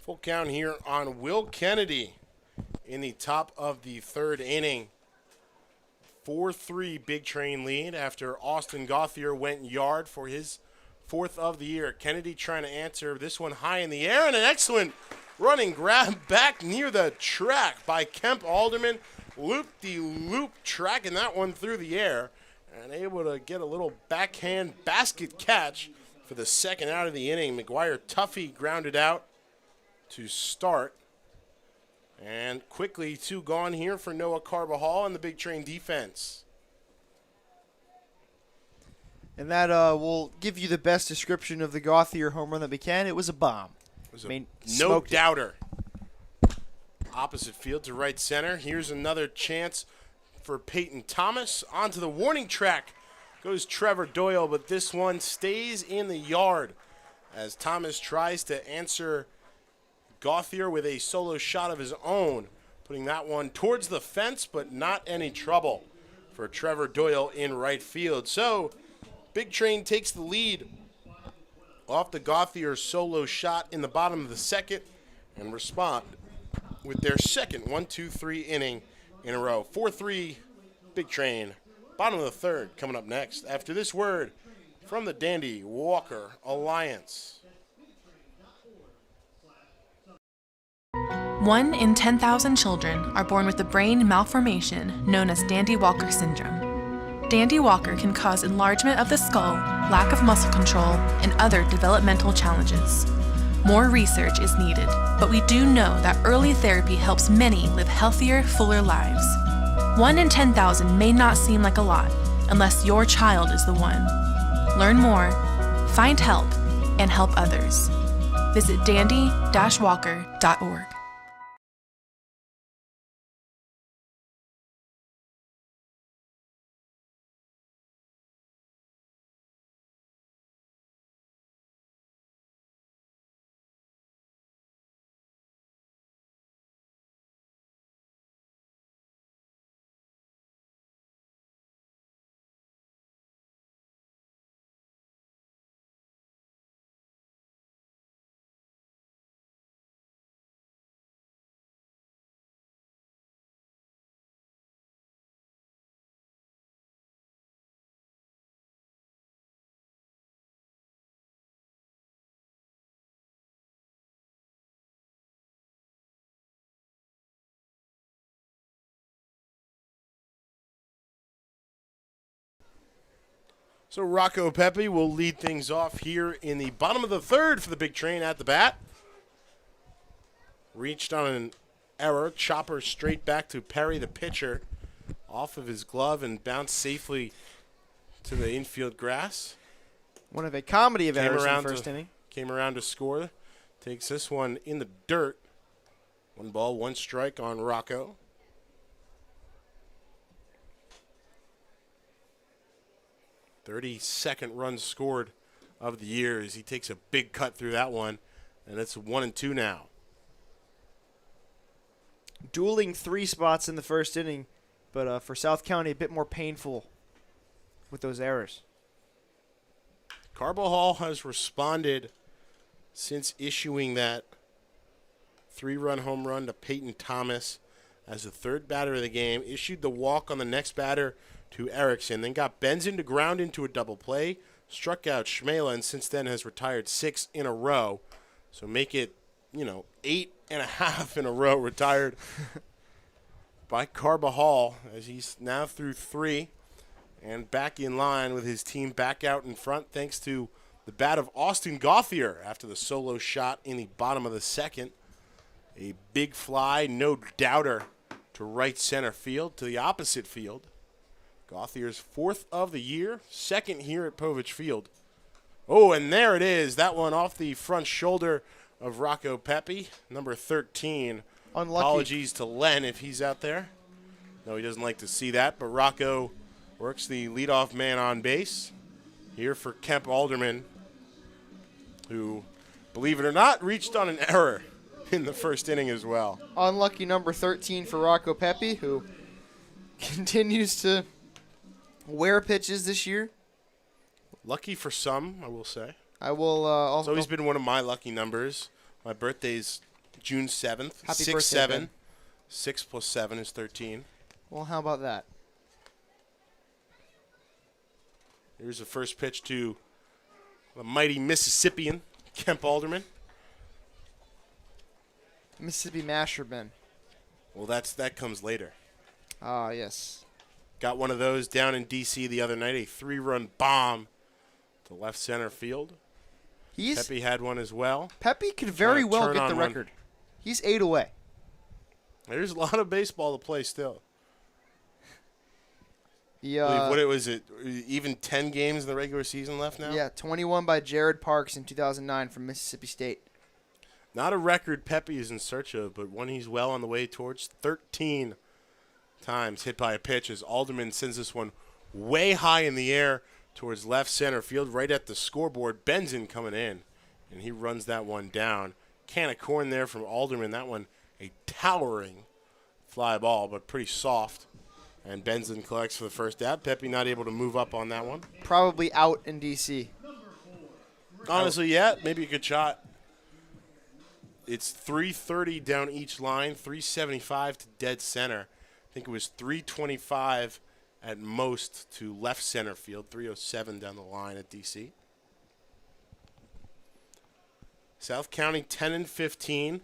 Full count here on Will Kennedy in the top of the third inning. 4-3 Big Train lead after Austin Gauthier went yard for his fourth of the year. Kennedy trying to answer this one high in the air, and an excellent running grab back near the track by Kemp Alderman. Loop-de-loop tracking that one through the air and able to get a little backhand basket catch for the second out of the inning. McGuire Tuffy grounded out to start. And quickly, 2 gone here for Noah Carbajal and the Big Train defense. And that will give you the best description of the Gauthier home run that we can. It was a bomb. It was no doubter. Opposite field to right center. Here's another chance for Peyton Thomas. Onto the warning track goes Trevor Doyle, but this one stays in the yard as Thomas tries to answer Gauthier with a solo shot of his own, putting that one towards the fence, but not any trouble for Trevor Doyle in right field. So Big Train takes the lead off the Gauthier solo shot in the bottom of the second and respond with their second 1-2-3 inning in a row. 4-3 Big Train. Bottom of the third coming up next after this word from the Dandy Walker Alliance. 1 in 10,000 children are born with a brain malformation known as Dandy-Walker syndrome. Dandy-Walker can cause enlargement of the skull, lack of muscle control, and other developmental challenges. More research is needed, but we do know that early therapy helps many live healthier, fuller lives. 1 in 10,000 may not seem like a lot unless your child is the one. Learn more, find help, and help others. Visit dandy-walker.org. So Rocco Pepe will lead things off here in the bottom of the third for the Big Train at the bat. Reached on an error. Chopper straight back to Perry, the pitcher, off of his glove and bounced safely to the infield grass. One of a comedy of errors in the first inning. Came around to score. Takes this one in the dirt. 1 ball, 1 strike on Rocco. "32nd run scored of the year as he takes a big cut through that one, and it's 1-2 now. Dueling 3 spots in the first inning, but for South County, a bit more painful with those errors. Carbajal has responded since issuing that 3-run home run to Peyton Thomas as the third batter of the game, issued the walk on the next batter to Erickson, then got Benson to ground into a double play, struck out Schmela, and since then has retired 6 in a row. So make it, 8.5 in a row retired by Carbajal as he's now through 3 and back in line with his team back out in front thanks to the bat of Austin Gauthier after the solo shot in the bottom of the second. A big fly, no doubter, to right center field, to the opposite field. Gauthier's 4th of the year, 2nd here at Povich Field. Oh, and there it is. That one off the front shoulder of Rocco Pepe, number 13. Unlucky. Apologies to Len if he's out there. No, he doesn't like to see that, but Rocco works the leadoff man on base. Here for Kemp Alderman, who, believe it or not, reached on an error in the first inning as well. Unlucky number 13 for Rocco Pepe, who continues to wear pitches this year. Lucky for some, I will say. I will also. It's always been one of my lucky numbers. My birthday's June 7th. Happy 6, birthday, 7. Ben. 6 plus 7 is 13. Well, how about that? Here's the first pitch to the mighty Mississippian, Kemp Alderman. Mississippi Masher, Ben. Well, that comes later. Ah, yes. Got one of those down in D.C. the other night, a 3-run bomb to left center field. Pepe had one as well. Pepe could very well turn get on the one. record. He's 8 away. There's a lot of baseball to play still. Yeah. What was it? Even 10 games in the regular season left now? Yeah, 21 by Jared Parks in 2009 from Mississippi State. Not a record Pepe is in search of, but one he's well on the way towards. 13 times hit by a pitch as Alderman sends this one way high in the air towards left center field, right at the scoreboard. Benson coming in, and he runs that one down. Can of corn there from Alderman. That one a towering fly ball, but pretty soft. And Benson collects for the first out. Pepe not able to move up on that one. Probably out in D.C. Honestly, yeah, maybe a good shot. It's 330 down each line, 375 to dead center. I think it was 325 at most to left center field, 307 down the line at D.C. South County 10-15.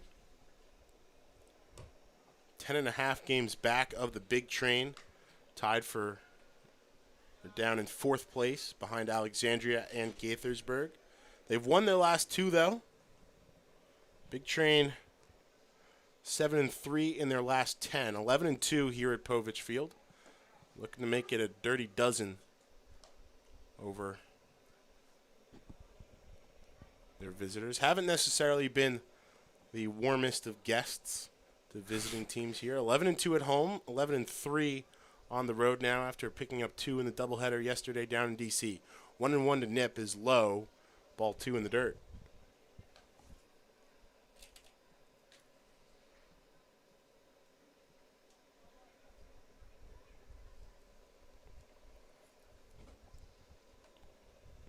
10.5 games back of the big train. Tied for, they're down in 4th place behind Alexandria and Gaithersburg. They've won their last 2, though. Big Train 7-3 in their last 10. 11-2 here at Povich Field. Looking to make it a dirty dozen over their visitors. Haven't necessarily been the warmest of guests to visiting teams here. 11-2 at home, 11-3 on the road now after picking up 2 in the doubleheader yesterday down in D.C. 1-1 to Nip is low. Ball 2 in the dirt.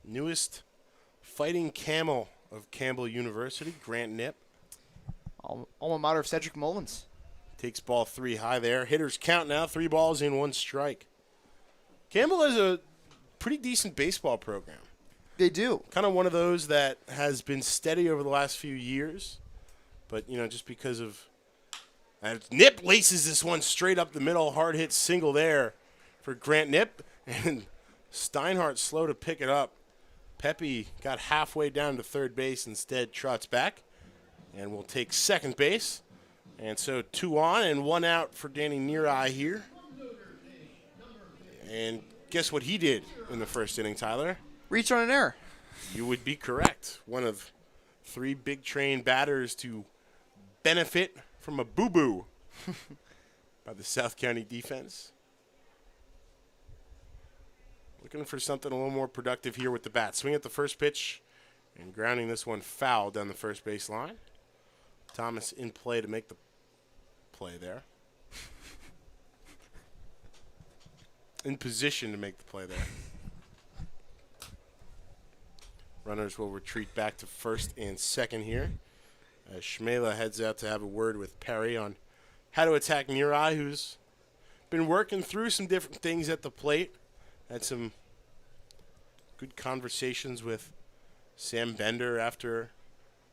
Newest fighting camel of Campbell University, Grant Nip. Alma mater of Cedric Mullins. Takes ball 3 high there. Hitters count now. 3 balls in, 1 strike. Campbell has a pretty decent baseball program. They do. Kind of one of those that has been steady over the last few years. But, just because of... Nip laces this one straight up the middle. Hard hit single there for Grant Nip. And Steinhardt slow to pick it up. Pepe got halfway down to third base. Instead, trots back. And will take second base. And so 2 on and 1 out for Danny Neareye here. And guess what he did in the first inning, Tyler? Reach on an error. You would be correct. One of 3 big train batters to benefit from a boo-boo by the South County defense. Looking for something a little more productive here with the bat. Swing at the first pitch and grounding this one foul down the first base line. Thomas in play to make the play there. In position to make the play there. Runners will retreat back to first and second here as Shmela heads out to have a word with Perry on how to attack Neareye, who's been working through some different things at the plate. Had some good conversations with Sam Bender after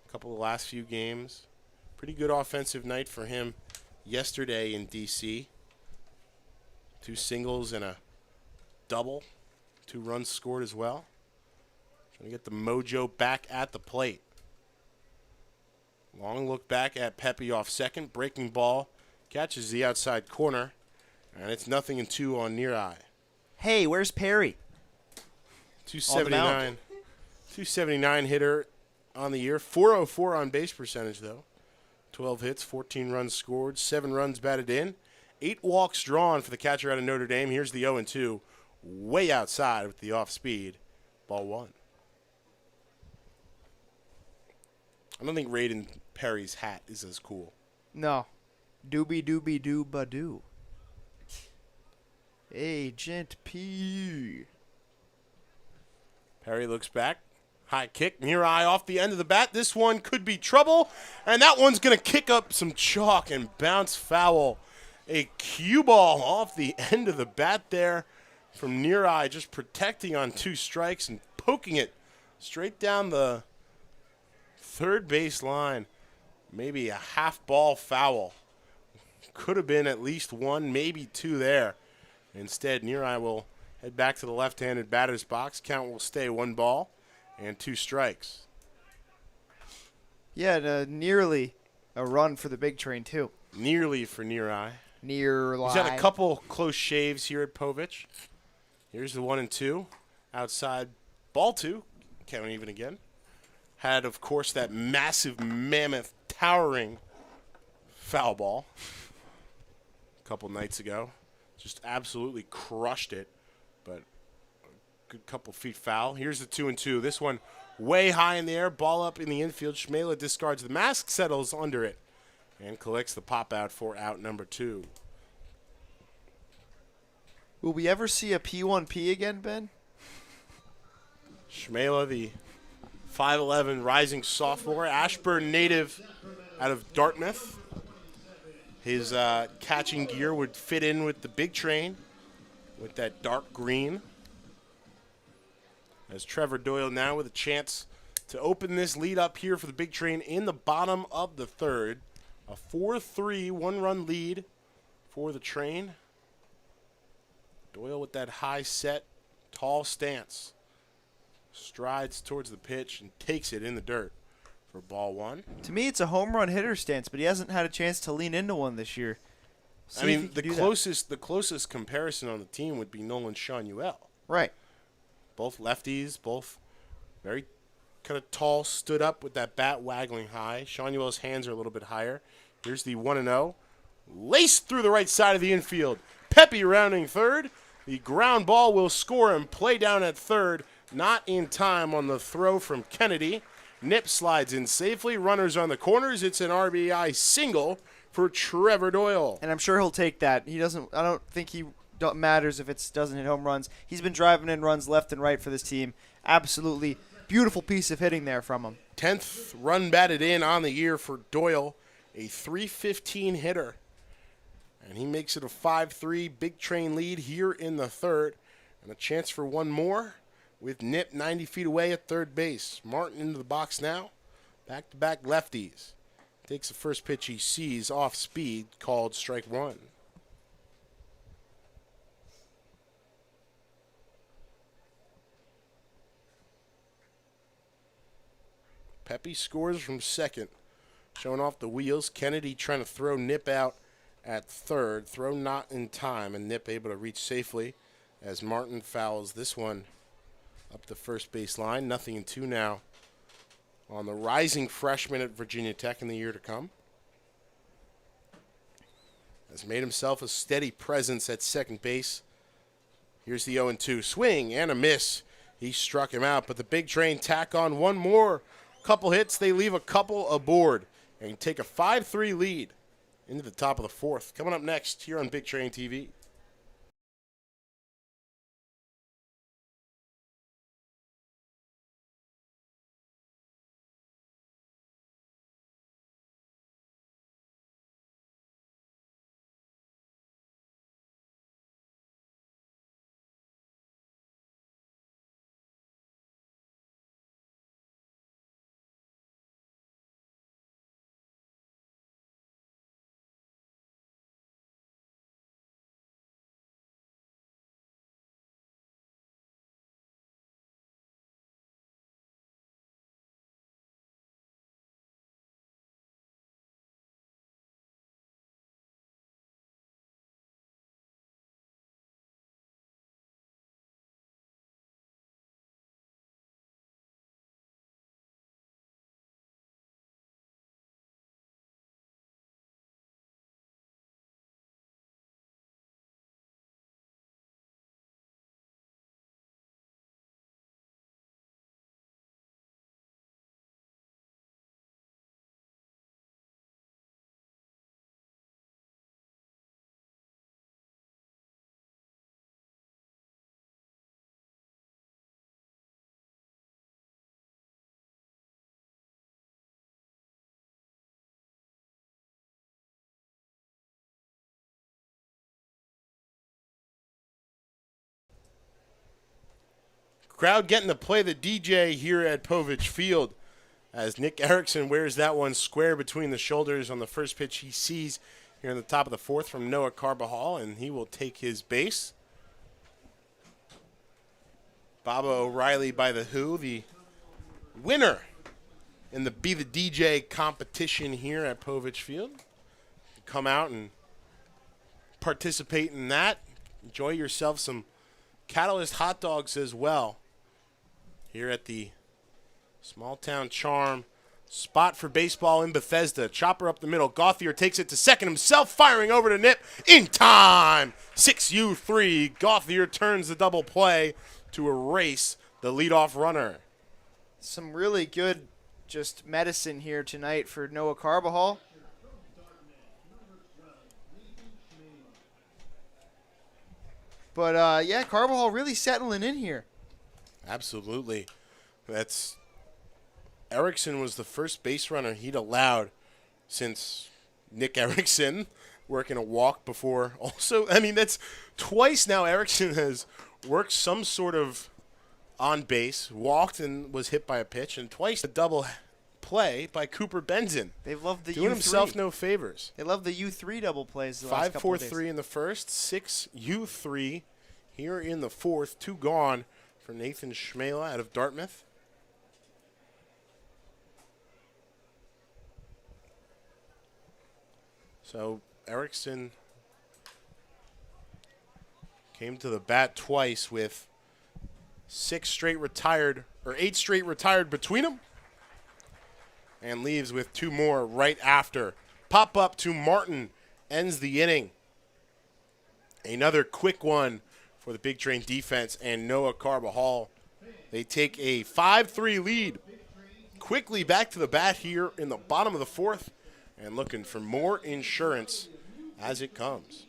a couple of the last few games. Pretty good offensive night for him yesterday in D.C. 2 singles and a double. 2 runs scored as well. Trying to get the mojo back at the plate. Long look back at Pepe off second. Breaking ball. Catches the outside corner. And it's 0-2 on Neareye. Hey, where's Perry? 279. 279 hitter on the year. 404 on base percentage, though. 12 hits, 14 runs scored, 7 runs batted in, 8 walks drawn for the catcher out of Notre Dame. Here's the 0-2, way outside with the off-speed. Ball 1. I don't think Raiden Perry's hat is as cool. No. Doobie doobie doo ba doo. Agent P. Perry looks back, High kick, near eye off the end of the bat. This one could be trouble, and that one's going to kick up some chalk and bounce foul. A cue ball off the end of the bat there from near eye, just protecting on 2 strikes and poking it straight down the third base line. Maybe a half ball foul. Could have been at least 1, maybe 2 there. Instead, near eye will head back to the left-handed batter's box. Count will stay 1 ball and 2 strikes. Yeah, and, nearly a run for the big train, too. Nearly for near eye. Nearly. He's had a couple close shaves here at Povich. Here's the 1-2. Outside, ball 2. Count even again. Had, of course, that massive, mammoth, towering foul ball a couple nights ago. Just absolutely crushed it, but a good couple feet foul. Here's the 2-2. This one way high in the air, ball up in the infield. Shmela discards the mask, settles under it, and collects the pop out for out number 2. Will we ever see a P1P again, Ben? Shmela, the 5'11" rising sophomore, Ashburn native out of Dartmouth. His catching gear would fit in with the big train with that dark green. As Trevor Doyle now with a chance to open this lead up here for the big train in the bottom of the third. A 4-3 one-run lead for the train. Doyle with that high set, tall stance. Strides towards the pitch and takes it in the dirt for ball 1. To me, it's a home run hitter stance, but he hasn't had a chance to lean into one this year. I mean, the closest comparison on the team would be Nolan Shanuel. Right. Both lefties, both very kind of tall, stood up with that bat waggling high. Shanuel's hands are a little bit higher. Here's the 1-0. Laced through the right side of the infield. Pepe rounding third. The ground ball will score and play down at third. Not in time on the throw from Kennedy. Nip slides in safely. Runners on the corners. It's an RBI single for Trevor Doyle. And I'm sure he'll take that. He doesn't. I don't think he matters if it doesn't hit home runs. He's been driving in runs left and right for this team. Absolutely beautiful piece of hitting there from him. 10th run batted in on the year for Doyle. A .315 hitter. And he makes it a 5-3 big train lead here in the third. And a chance for one more with Nip 90 feet away at third base. Martin into the box now. Back-to-back lefties. Takes the first pitch he sees off speed, called strike 1. Pepe scores from second. Showing off the wheels. Kennedy trying to throw Nip out at third. Throw not in time, and Nip able to reach safely as Martin fouls this one up the first base line. 0-2 now on the rising freshman at Virginia Tech in the year to come. Has made himself a steady presence at second base. Here's the 0-2. Swing and a miss. He struck him out, but the big train tack on one more. Couple hits, they leave a couple aboard and take a 5-3 lead into the top of the fourth. Coming up next here on Big Train TV. Crowd getting to play the DJ here at Povich Field as Nick Erickson wears that one square between the shoulders on the first pitch he sees here in the top of the fourth from Noah Carbajal, and he will take his base. Baba O'Reilly by the Who, the winner in the Be the DJ competition here at Povich Field. Come out and participate in that. Enjoy yourself some Catalyst hot dogs as well here at the Small Town Charm spot for baseball in Bethesda. Chopper up the middle. Gauthier takes it to second himself, firing over to Nip in time. 6-3. Gauthier turns the double play to erase the leadoff runner. Some really good just medicine here tonight for Noah Carbajal. But, yeah, Carbajal really settling in here. Absolutely. Erickson was the first base runner he'd allowed since Nick Erickson working a walk before. Also, I mean, that's twice now Erickson has worked some sort of on base, walked and was hit by a pitch, and twice a double play by Cooper Benson. They've loved the Doing U3. himself no favors. They love the U3 double plays the last couple of days. 5-4-3 in the first, 6-3 here in the fourth. 2 gone for Nathan Schmela out of Dartmouth. So Erickson came to the bat twice with 8 straight retired between them, and leaves with 2 more right after. Pop up to Martin ends the inning. Another quick one for the Big Train defense and Noah Carbajal. They take a 5-3 lead. Quickly back to the bat here in the bottom of the fourth and looking for more insurance as it comes.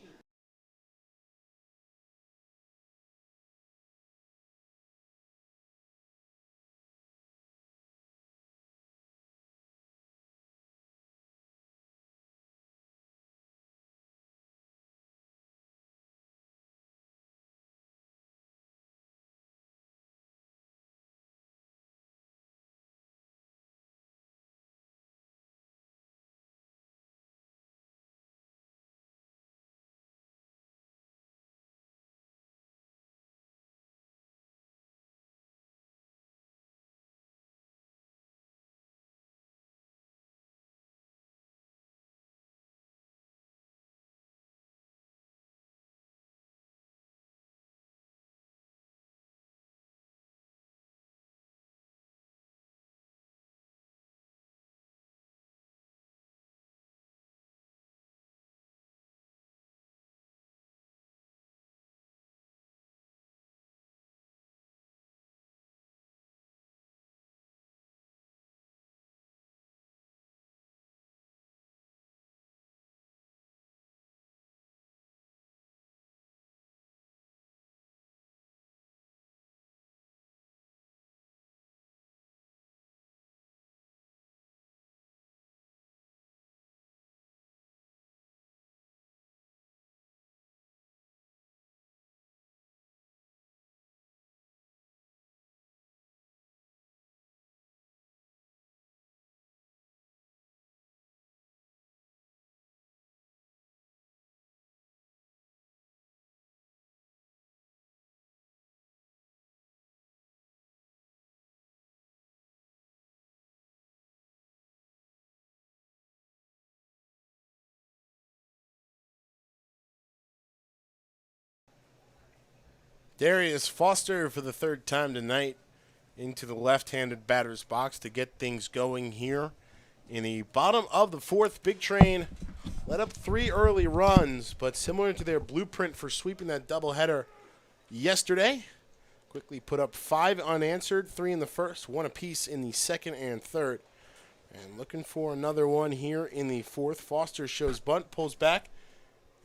Darius Foster for the third time tonight into the left-handed batter's box to get things going here in the bottom of the fourth. Big Train let up 3 early runs, but similar to their blueprint for sweeping that doubleheader yesterday, quickly put up 5 unanswered, 3 in the first, 1 apiece in the second and third. And looking for another one here in the fourth. Foster shows bunt, pulls back,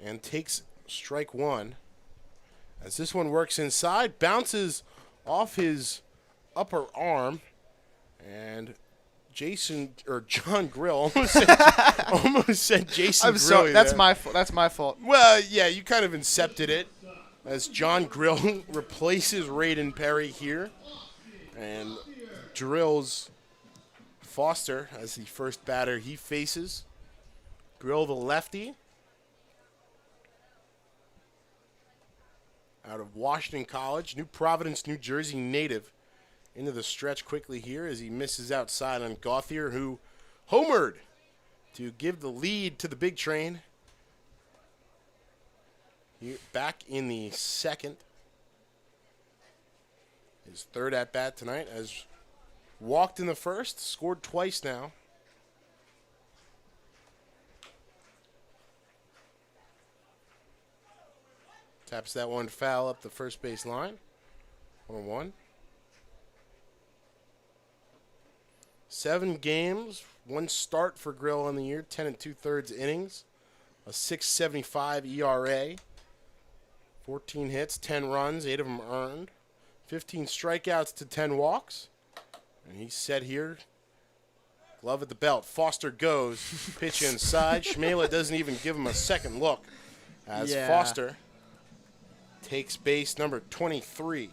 and takes strike 1. As this one works inside, bounces off his upper arm, and John Grill almost said Jason. I'm sorry. Grilly That's there. my fault. Well, yeah, you kind of incepted it. as John Grill replaces Raiden Perry here and drills Foster as the first batter he faces. Grill, the lefty, out of Washington College, New Providence, New Jersey native, into the stretch quickly here as he misses outside on Gauthier, who homered to give the lead to the Big Train. Here, back in the second. His third at-bat tonight, has walked in the first, scored twice now. Taps that one foul up the first base line. 1-1. 7 games, 1 start for Grill on the year, 10 2/3 innings, a 6.75 ERA, 14 hits, 10 runs, 8 of them earned, 15 strikeouts to 10 walks. And he's set here. Glove at the belt. Foster goes. Pitch inside. Shmela doesn't even give him a second look as Foster takes base number 23.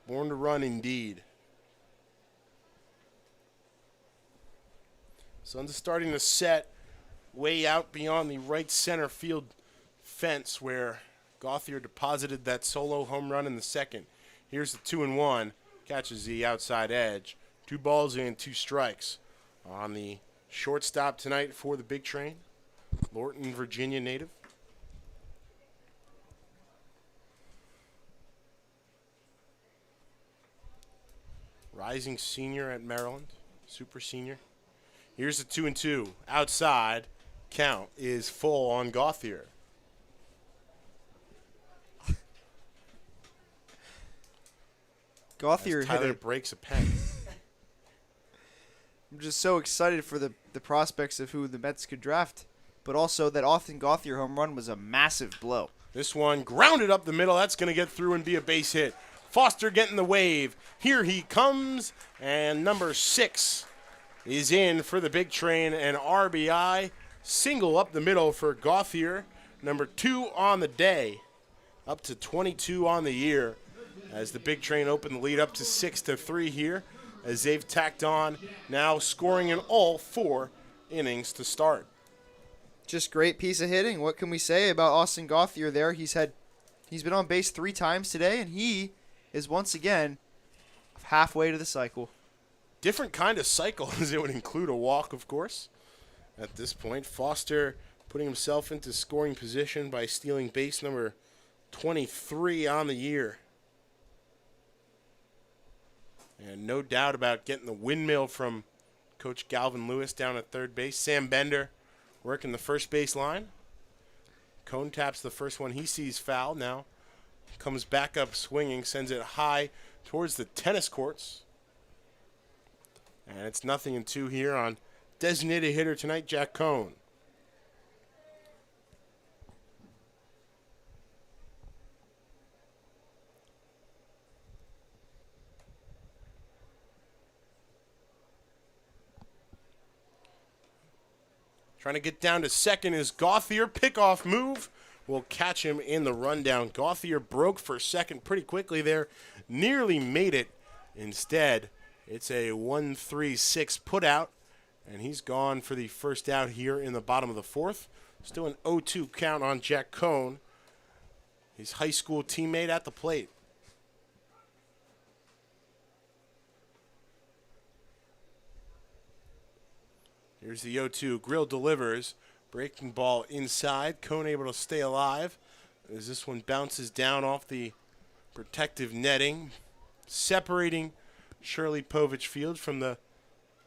Born to run indeed. Suns are starting to set way out beyond the right center field fence where Gauthier deposited that solo home run in the second. Here's the 2-1. Catches the outside edge. 2 balls and 2 strikes on the shortstop tonight for the Big Train. Lorton, Virginia native. Rising senior at Maryland. Super senior. Here's the 2-2. Outside. Count is full on Gauthier. Gauthier Tyler hit breaks a pen. I'm just so excited for the prospects of who the Mets could draft, but also that Austin Gauthier home run was a massive blow. This one grounded up the middle. That's going to get through and be a base hit. Foster getting the wave. Here he comes, and number 6 is in for the Big Train. An RBI single up the middle for Gauthier. Number 2 on the day, up to 22 on the year, as the Big Train opened the lead up to 6-3 here, as they've tacked on, now scoring in all 4 innings to start. Just great piece of hitting. What can we say about Austin Gauthier there? He's been on base 3 times today, and he is once again halfway to the cycle. Different kind of cycle, as it would include a walk, of course. At this point, Foster putting himself into scoring position by stealing base number 23 on the year. And no doubt about getting the windmill from Coach Galvin Lewis down at third base. Sam Bender working the first base line. Cone taps the first one he sees foul. Now comes back up swinging, sends it high towards the tennis courts. And it's 0-2 here on designated hitter tonight, Jack Cone. Trying to get down to second is Gauthier. Pickoff move will catch him in the rundown. Gauthier broke for second pretty quickly there. Nearly made it. Instead, it's a 1-3-6 put out. And he's gone for the first out here in the bottom of the 4th. Still an 0-2 count on Jack Cone, his high school teammate at the plate. Here's the 0-2. Grill delivers. Breaking ball inside. Cone able to stay alive as this one bounces down off the protective netting, separating Shirley Povich Field from the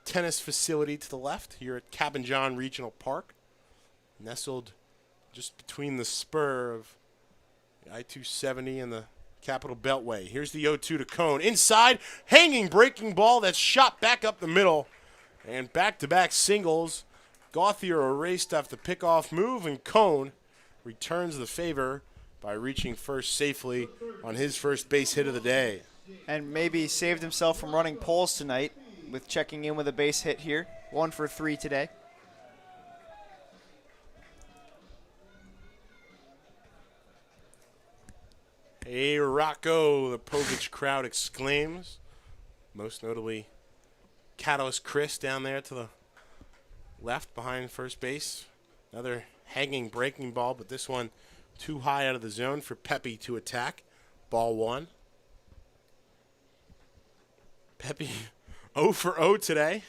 tennis facility to the left here at Cabin John Regional Park, nestled just between the spur of the I-270 and the Capitol Beltway. Here's the 0-2 to Cone. Inside, hanging breaking ball that's shot back up the middle. And back-to-back singles. Gauthier erased off the pickoff move, and Cone returns the favor by reaching first safely on his first base hit of the day. And maybe saved himself from running poles tonight with checking in with a base hit here. 1 for 3 today. Hey, Rocco, the Povich crowd exclaims. Most notably, Catalyst Chris down there to the left behind first base. Another hanging breaking ball, but this one too high out of the zone for Pepe to attack. Ball one. Pepe 0 for 0 today.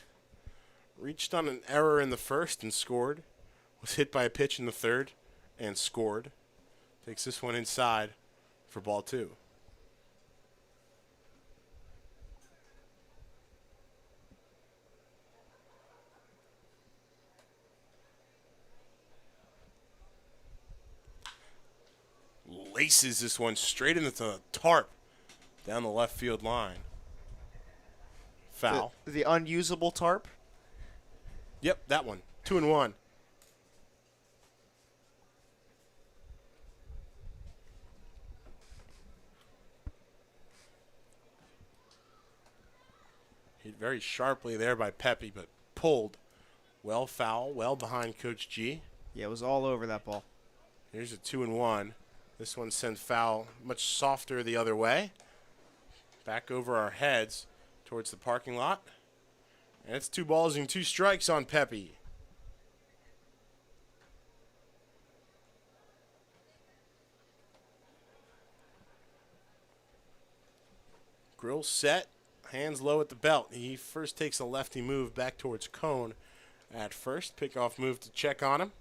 Reached on an error in the first and scored. Was hit by a pitch in the third and scored. Takes this one inside for ball two. Laces this one straight into the tarp down the left field line. Foul. The unusable tarp. Yep, that one. 2-1. Hit very sharply there by Pepe, but pulled. Well foul, well behind Coach G. Yeah, it was all over that ball. Here's a 2-1. This one sent foul much softer the other way. Back over our heads towards the parking lot. And it's 2 balls and 2 strikes on Pepe. Grill set, hands low at the belt. He first takes a lefty move back towards Cone at first. Pickoff move to check on him.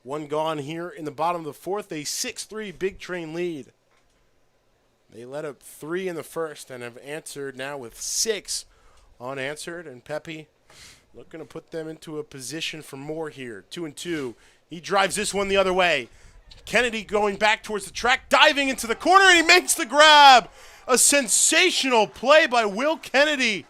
1 gone here in the bottom of the fourth. A 6-3 Big Train lead. They let up 3 in the first and have answered now with 6 unanswered. And Pepe looking to put them into a position for more here. 2-2. He drives this one the other way. Kennedy going back towards the track, diving into the corner, and he makes the grab. A sensational play by Will Kennedy.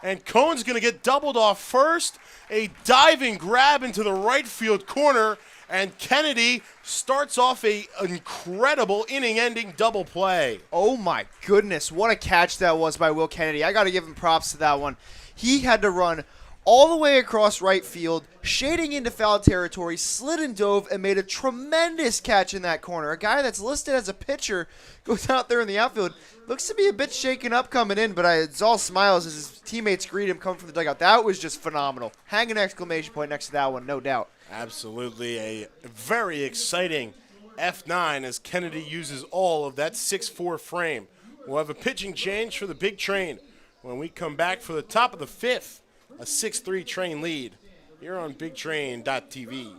And Cone's going to get doubled off first. A diving grab into the right field corner. And Kennedy starts off a incredible inning-ending double play. Oh my goodness, what a catch that was by Will Kennedy. I got to give him props to that one. He had to run all the way across right field, shading into foul territory, slid and dove, and made a tremendous catch in that corner. A guy that's listed as a pitcher goes out there in the outfield. Looks to be a bit shaken up coming in, but it's all smiles as his teammates greet him coming from the dugout. That was just phenomenal. Hang an exclamation point next to that one, no doubt. Absolutely a very exciting F9 as Kennedy uses all of that 6'4 frame. We'll have a pitching change for the Big Train when we come back for the top of the fifth. A 6-3 Train lead here on BigTrain.tv.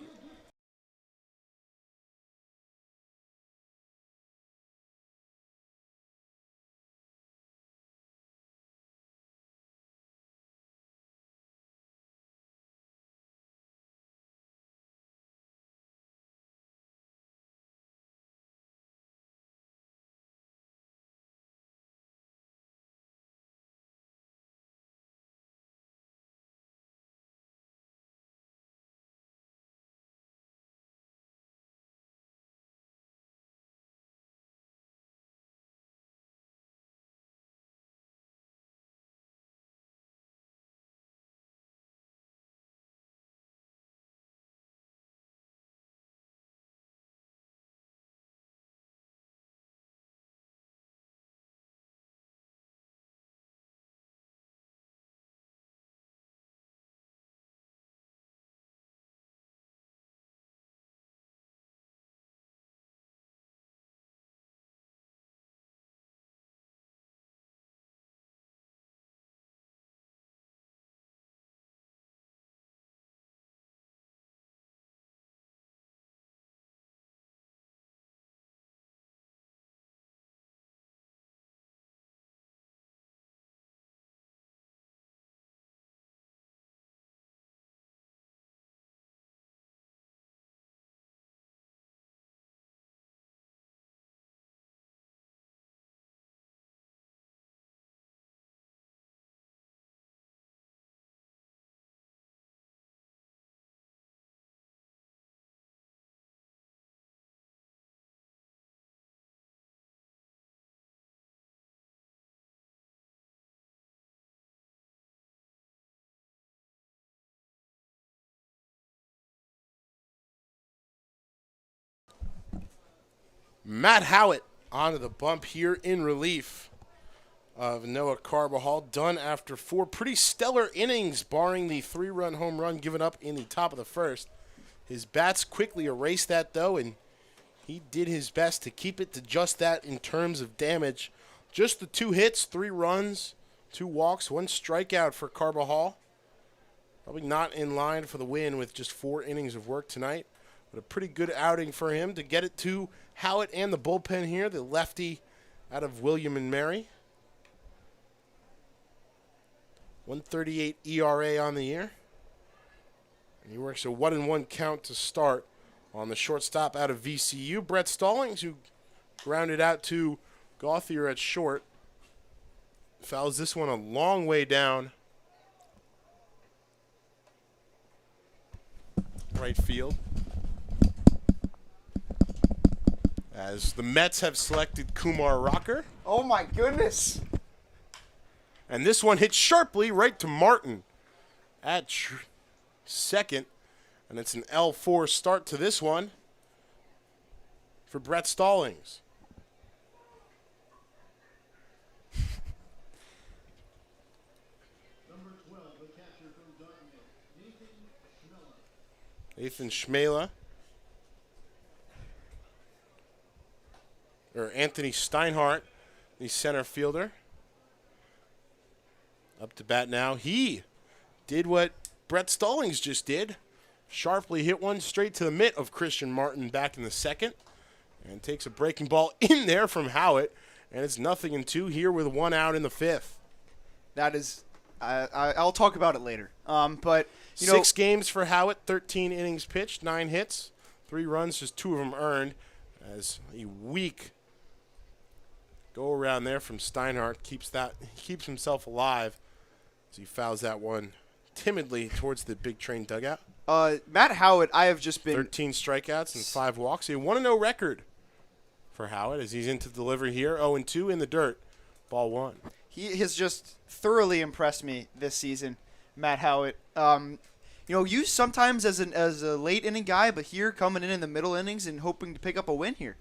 Matt Howitt onto the bump here in relief of Noah Carbajal, done after 4 pretty stellar innings, barring the 3-run home run given up in the top of the first. His bats quickly erased that, though, and he did his best to keep it to just that in terms of damage. Just the 2 hits, 3 runs, 2 walks, 1 strikeout for Carbajal. Probably not in line for the win with just 4 innings of work tonight, but a pretty good outing for him to get it to Howitt and the bullpen here, the lefty out of William and Mary. 1.38 ERA on the year. And he works a 1-1 count to start on the shortstop out of VCU, Brett Stallings, who grounded out to Gauthier at short. Fouls this one a long way down right field. As the Mets have selected Kumar Rocker. Oh my goodness. And this one hit sharply right to Martin at second. And it's an L4 start to this one for Brett Stallings. Nathan Schmela. Or Anthony Steinhardt, the center fielder. Up to bat now. He did what Brett Stallings just did. Sharply hit one straight to the mitt of Christian Martin back in the second. And takes a breaking ball in there from Howitt. And it's 0-2 here with 1 out in the 5th. That is, I'll talk about it later. But, you know, 6 games for Howitt, 13 innings pitched, 9 hits, 3 runs, just 2 of them earned. As a weak go around there from Steinhardt keeps himself alive as he fouls that one timidly towards the big train dugout. Matt Howitt, I have just been 13 strikeouts and 5 walks. A 1-0 record for Howitt as he's into delivery here. 0-2 in the dirt. Ball 1. He has just thoroughly impressed me this season, Matt Howitt. You know, you sometimes as a late inning guy, but here coming in the middle innings and hoping to pick up a win here.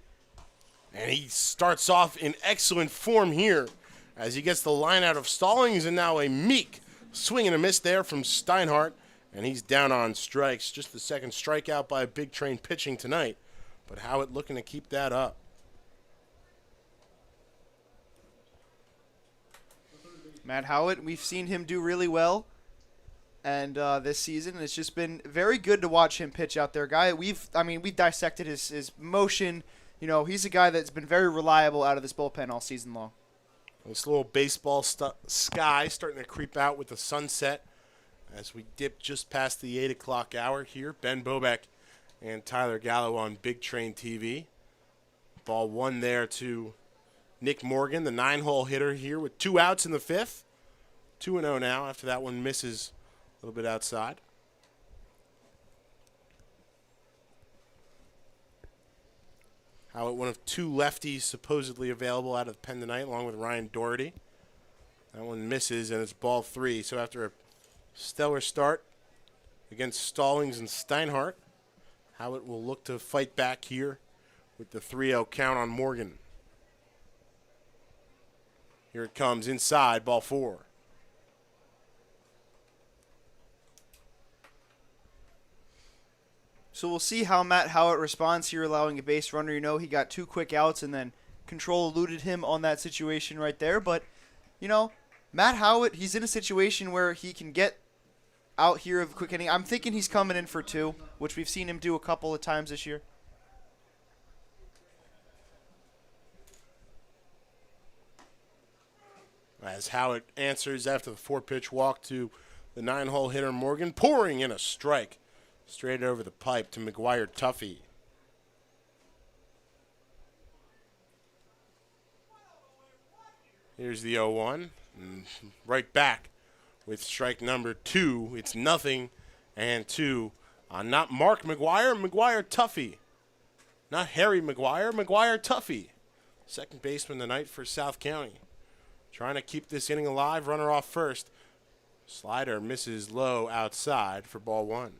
And he starts off in excellent form here as he gets the line out of Stallings, and now a meek swing and a miss there from Steinhardt, and he's down on strikes. Just the second strikeout by Big Train pitching tonight, but Howitt looking to keep that up. Matt Howitt, we've seen him do really well, and this season it's just been very good to watch him pitch out there. We've dissected his motion. You know, he's a guy that's been very reliable out of this bullpen all season long. This little baseball sky starting to creep out with the sunset as we dip just past the 8 o'clock hour here. Ben Bobek and Tyler Gallo on Big Train TV. Ball 1 there to Nick Morgan, the 9-hole hitter here with 2 outs in the 5th. 2-0 now after that one misses a little bit outside. Howitt, one of 2 lefties supposedly available out of the pen tonight, along with Ryan Doherty. That one misses, and it's ball 3. So after a stellar start against Stallings and Steinhardt, Howitt will look to fight back here with the 3-0 count on Morgan. Here it comes inside, ball 4. So we'll see how Matt Howitt responds here, allowing a base runner. You know, he got 2 quick outs, and then control eluded him on that situation right there. But, you know, Matt Howitt, he's in a situation where he can get out here of a quick inning. I'm thinking he's coming in for 2, which we've seen him do a couple of times this year. As Howitt answers after the 4-pitch walk to the 9-hole hitter Morgan, pouring in a strike straight over the pipe to McGuire Tuffy. Here's the 0-1. Right back with strike number 2. It's 0-2. Not Mark McGuire, McGuire Tuffy. Not Harry McGuire, McGuire Tuffy. Second baseman tonight for South County. Trying to keep this inning alive, runner off first. Slider misses low outside for ball 1.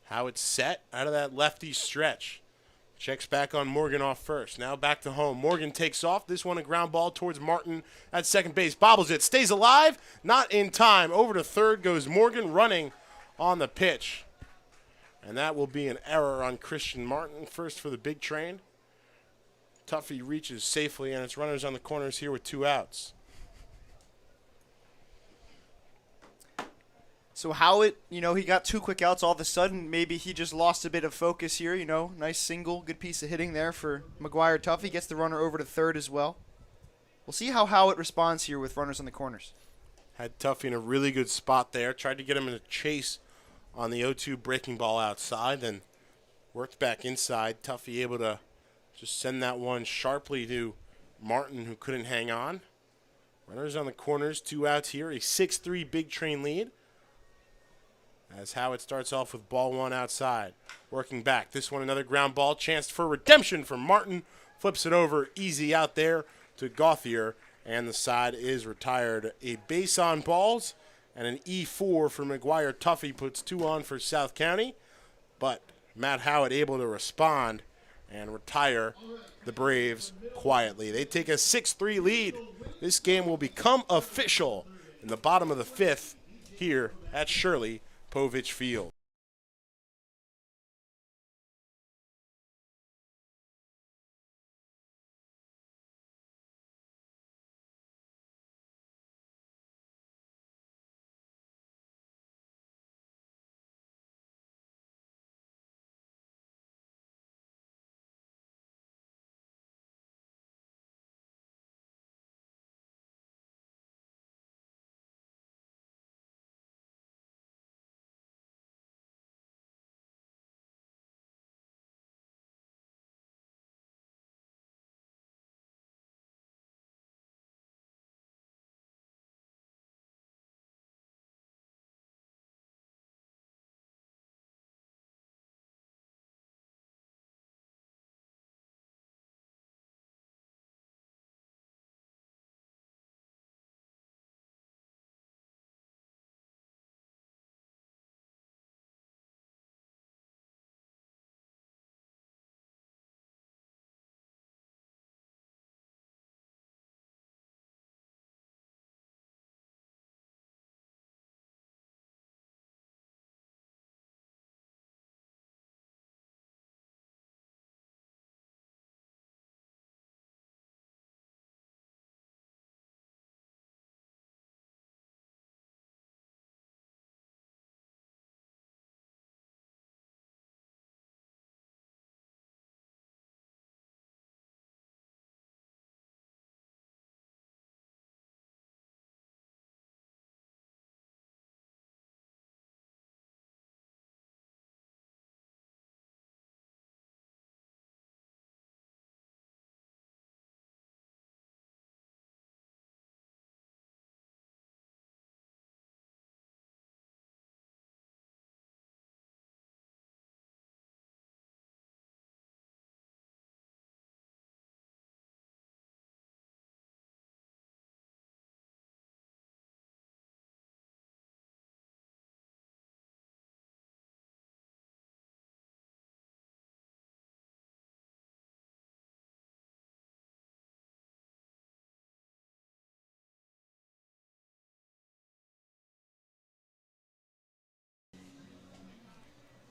How it's set out of that lefty stretch. Checks back on Morgan off first. Now back to home. Morgan takes off. This one a ground ball towards Martin at second base. Bobbles it. Stays alive. Not in time. Over to third goes Morgan running on the pitch. And that will be an error on Christian Martin. First for the big train. Tuffy reaches safely, and it's runners on the corners here with 2 outs. So Howitt, he got 2 quick outs all of a sudden. Maybe he just lost a bit of focus here, Nice single, good piece of hitting there for McGuire. Tuffy gets the runner over to third as well. We'll see how Howitt responds here with runners on the corners. Had Tuffy in a really good spot there. Tried to get him in a chase on the 0-2 breaking ball outside, then worked back inside. Tuffy able to just send that one sharply to Martin, who couldn't hang on. Runners on the corners, 2 outs here. A 6-3 big train lead. As Howitt starts off with ball 1 outside. Working back. This one another ground ball. Chance for redemption from Martin. Flips it over easy out there to Gauthier. And the side is retired. A base on balls and an E4 for McGuire. Tuffy puts 2 on for South County. But Matt Howitt able to respond and retire the Braves quietly. They take a 6-3 lead. This game will become official in the bottom of the 5th here at Shirley Povich Field.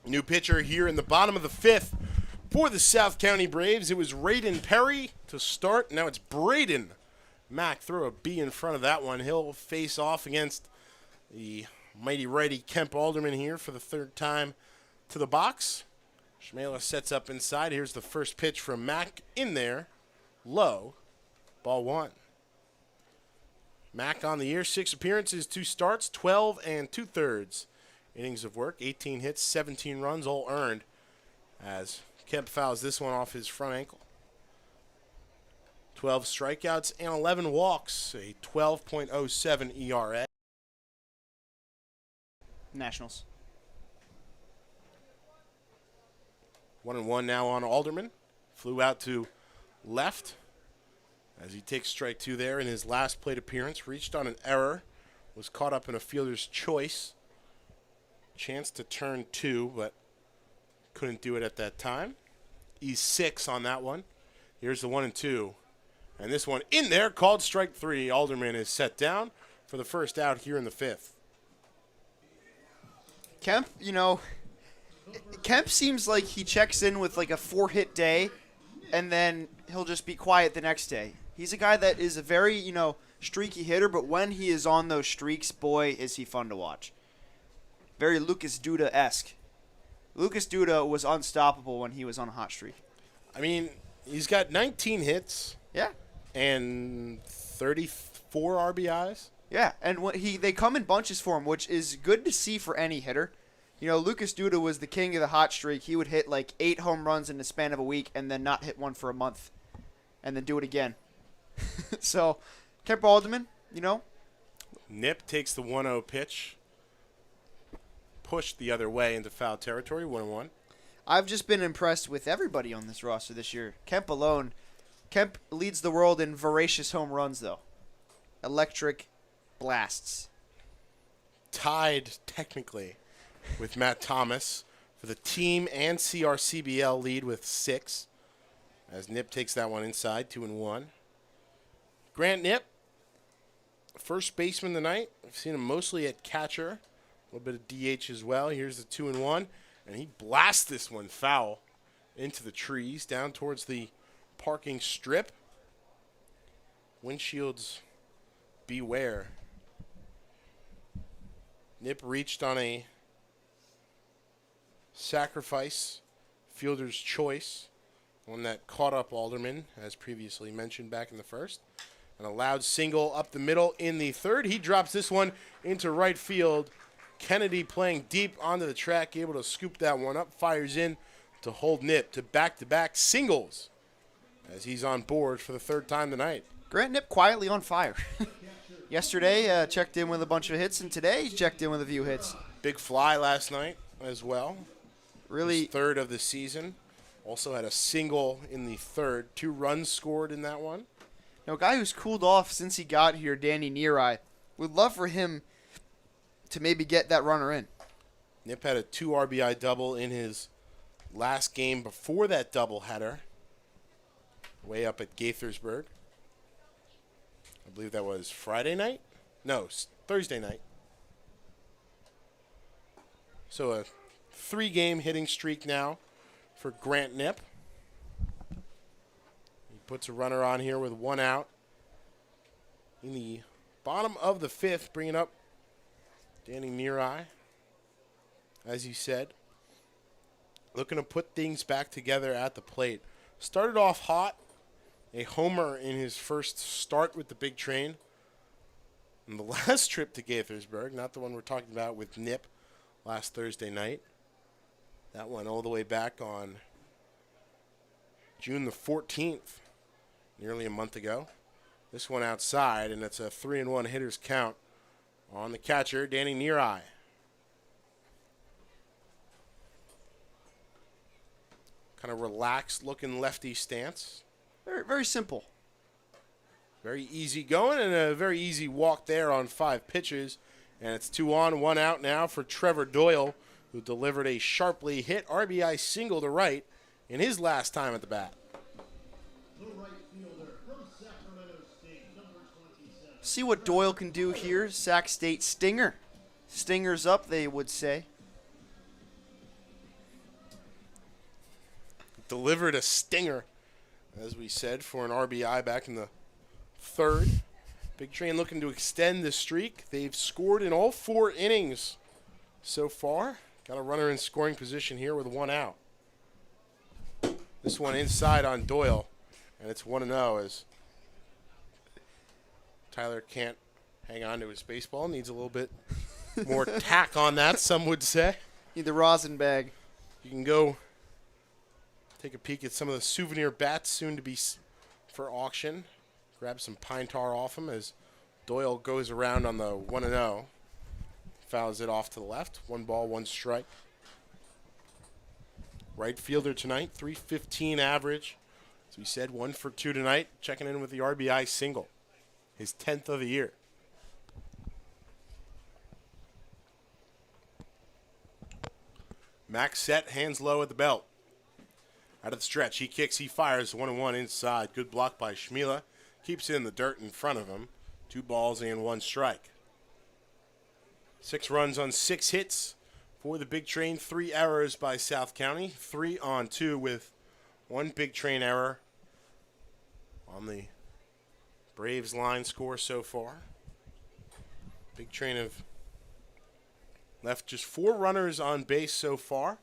New pitcher here in the bottom of the 5th for the South County Braves. It was Raiden Perry to start. Now it's Braden Mack. Throw a B in front of that one. He'll face off against the mighty righty Kemp Alderman here for the 3rd time to the box. Shmela sets up inside. Here's the first pitch from Mack in there. Low. Ball 1. Mack on the year. 6 appearances, 2 starts, 12 2/3 innings of work, 18 hits, 17 runs, all earned, as Kemp fouls this one off his front ankle. 12 strikeouts and 11 walks, a 12.07 ERA. Nationals. 1-1 now on Alderman. Flew out to left as he takes strike 2 there in his last plate appearance. Reached on an error, was caught up in a fielder's choice. Chance to turn 2, but Couldn't do it at that time. He's 6 on that one. Here's the 1 and 2. And this one in there, called strike 3. Alderman is set down for the first out here in the 5th. Kemp, Kemp seems like he checks in with like a 4-hit day, and then he'll just be quiet the next day. He's a guy that is a very, streaky hitter, but when he is on those streaks, boy, is he fun to watch. Very Lucas Duda-esque. Lucas Duda was unstoppable when he was on a hot streak. I mean, he's got 19 hits. Yeah. And 34 RBIs. Yeah, and they come in bunches for him, which is good to see for any hitter. Lucas Duda was the king of the hot streak. He would hit like 8 home runs in the span of a week and then not hit one for a month and then do it again. So, Kemp Alderman, Nip takes the 1-0 pitch. Pushed the other way into foul territory, 1-1. I've just been impressed with everybody on this roster this year. Kemp leads the world in voracious home runs, though. Electric blasts. Tied, technically, with Matt Thomas for the team and CRCBL lead with 6. As Nip takes that one inside, 2-1. Grant Nip, first baseman tonight. I've seen him mostly at catcher. A little bit of DH as well. Here's the 2-1. And he blasts this one foul into the trees down towards the parking strip. Windshields beware. Nip reached on a sacrifice, fielder's choice, one that caught up Alderman, as previously mentioned back in the first. An allowed single up the middle in the third. He drops this one into right field. Kennedy playing deep onto the track, able to scoop that one up, fires in to hold Nip to back-to-back singles as he's on board for the third time tonight. Grant Nip quietly on fire. Yesterday, checked in with a bunch of hits, and today he's checked in with a few hits. Big fly last night as well. Really, His third of the season. Also had a single in the third. 2 runs scored in that one. a guy who's cooled off since he got here, Danny Nerai. Would love for him to maybe get that runner in. Nip had a 2 RBI double in his last game before that doubleheader, way up at Gaithersburg. I believe that was Friday night? No, Thursday night. So a 3-game hitting streak now for Grant Nip. He puts a runner on here with 1 out. In the bottom of the 5th, bringing up Danny Nerai. As you said, looking to put things back together at the plate. Started off hot, a homer in his first start with the big train. And the last trip to Gaithersburg, not the one we're talking about with Nip last Thursday night. That one all the way back on June the 14th, nearly a month ago. This one outside, and it's a 3-1 hitter's count on the catcher, Danny Nerai. Kind of relaxed looking lefty stance. Very, very simple. Very easy going and a very easy walk there on 5 pitches. And it's 2 on, 1 out now for Trevor Doyle, who delivered a sharply hit RBI single to right in his last time at the bat. See what Doyle can do here. Sac State Stinger. Stingers up, they would say. Delivered a stinger, as we said, for an RBI back in the 3rd. Big Train looking to extend the streak. They've scored in all 4 innings so far. Got a runner in scoring position here with 1 out. This one inside on Doyle, and it's 1-0 as Tyler can't hang on to his baseball. Needs a little bit more tack on that, some would say. Need the rosin bag. You can go take a peek at some of the souvenir bats soon to be for auction. Grab some pine tar off him as Doyle goes around on the 1-0. Fouls it off to the left. 1 ball, 1 strike. Right fielder tonight, .315 average. As we said, 1 for 2 tonight. Checking in with the RBI single. His 10th of the year. Max set, hands low at the belt. Out of the stretch, he kicks, he fires, 1-1 inside. Good block by Schmiele. Keeps it in the dirt in front of him. 2 balls and 1 strike. 6 runs on 6 hits for the Big Train. 3 errors by South County. 3 on 2 with 1 Big Train error on the Braves line score so far. Big Train have left just 4 runners on base so far.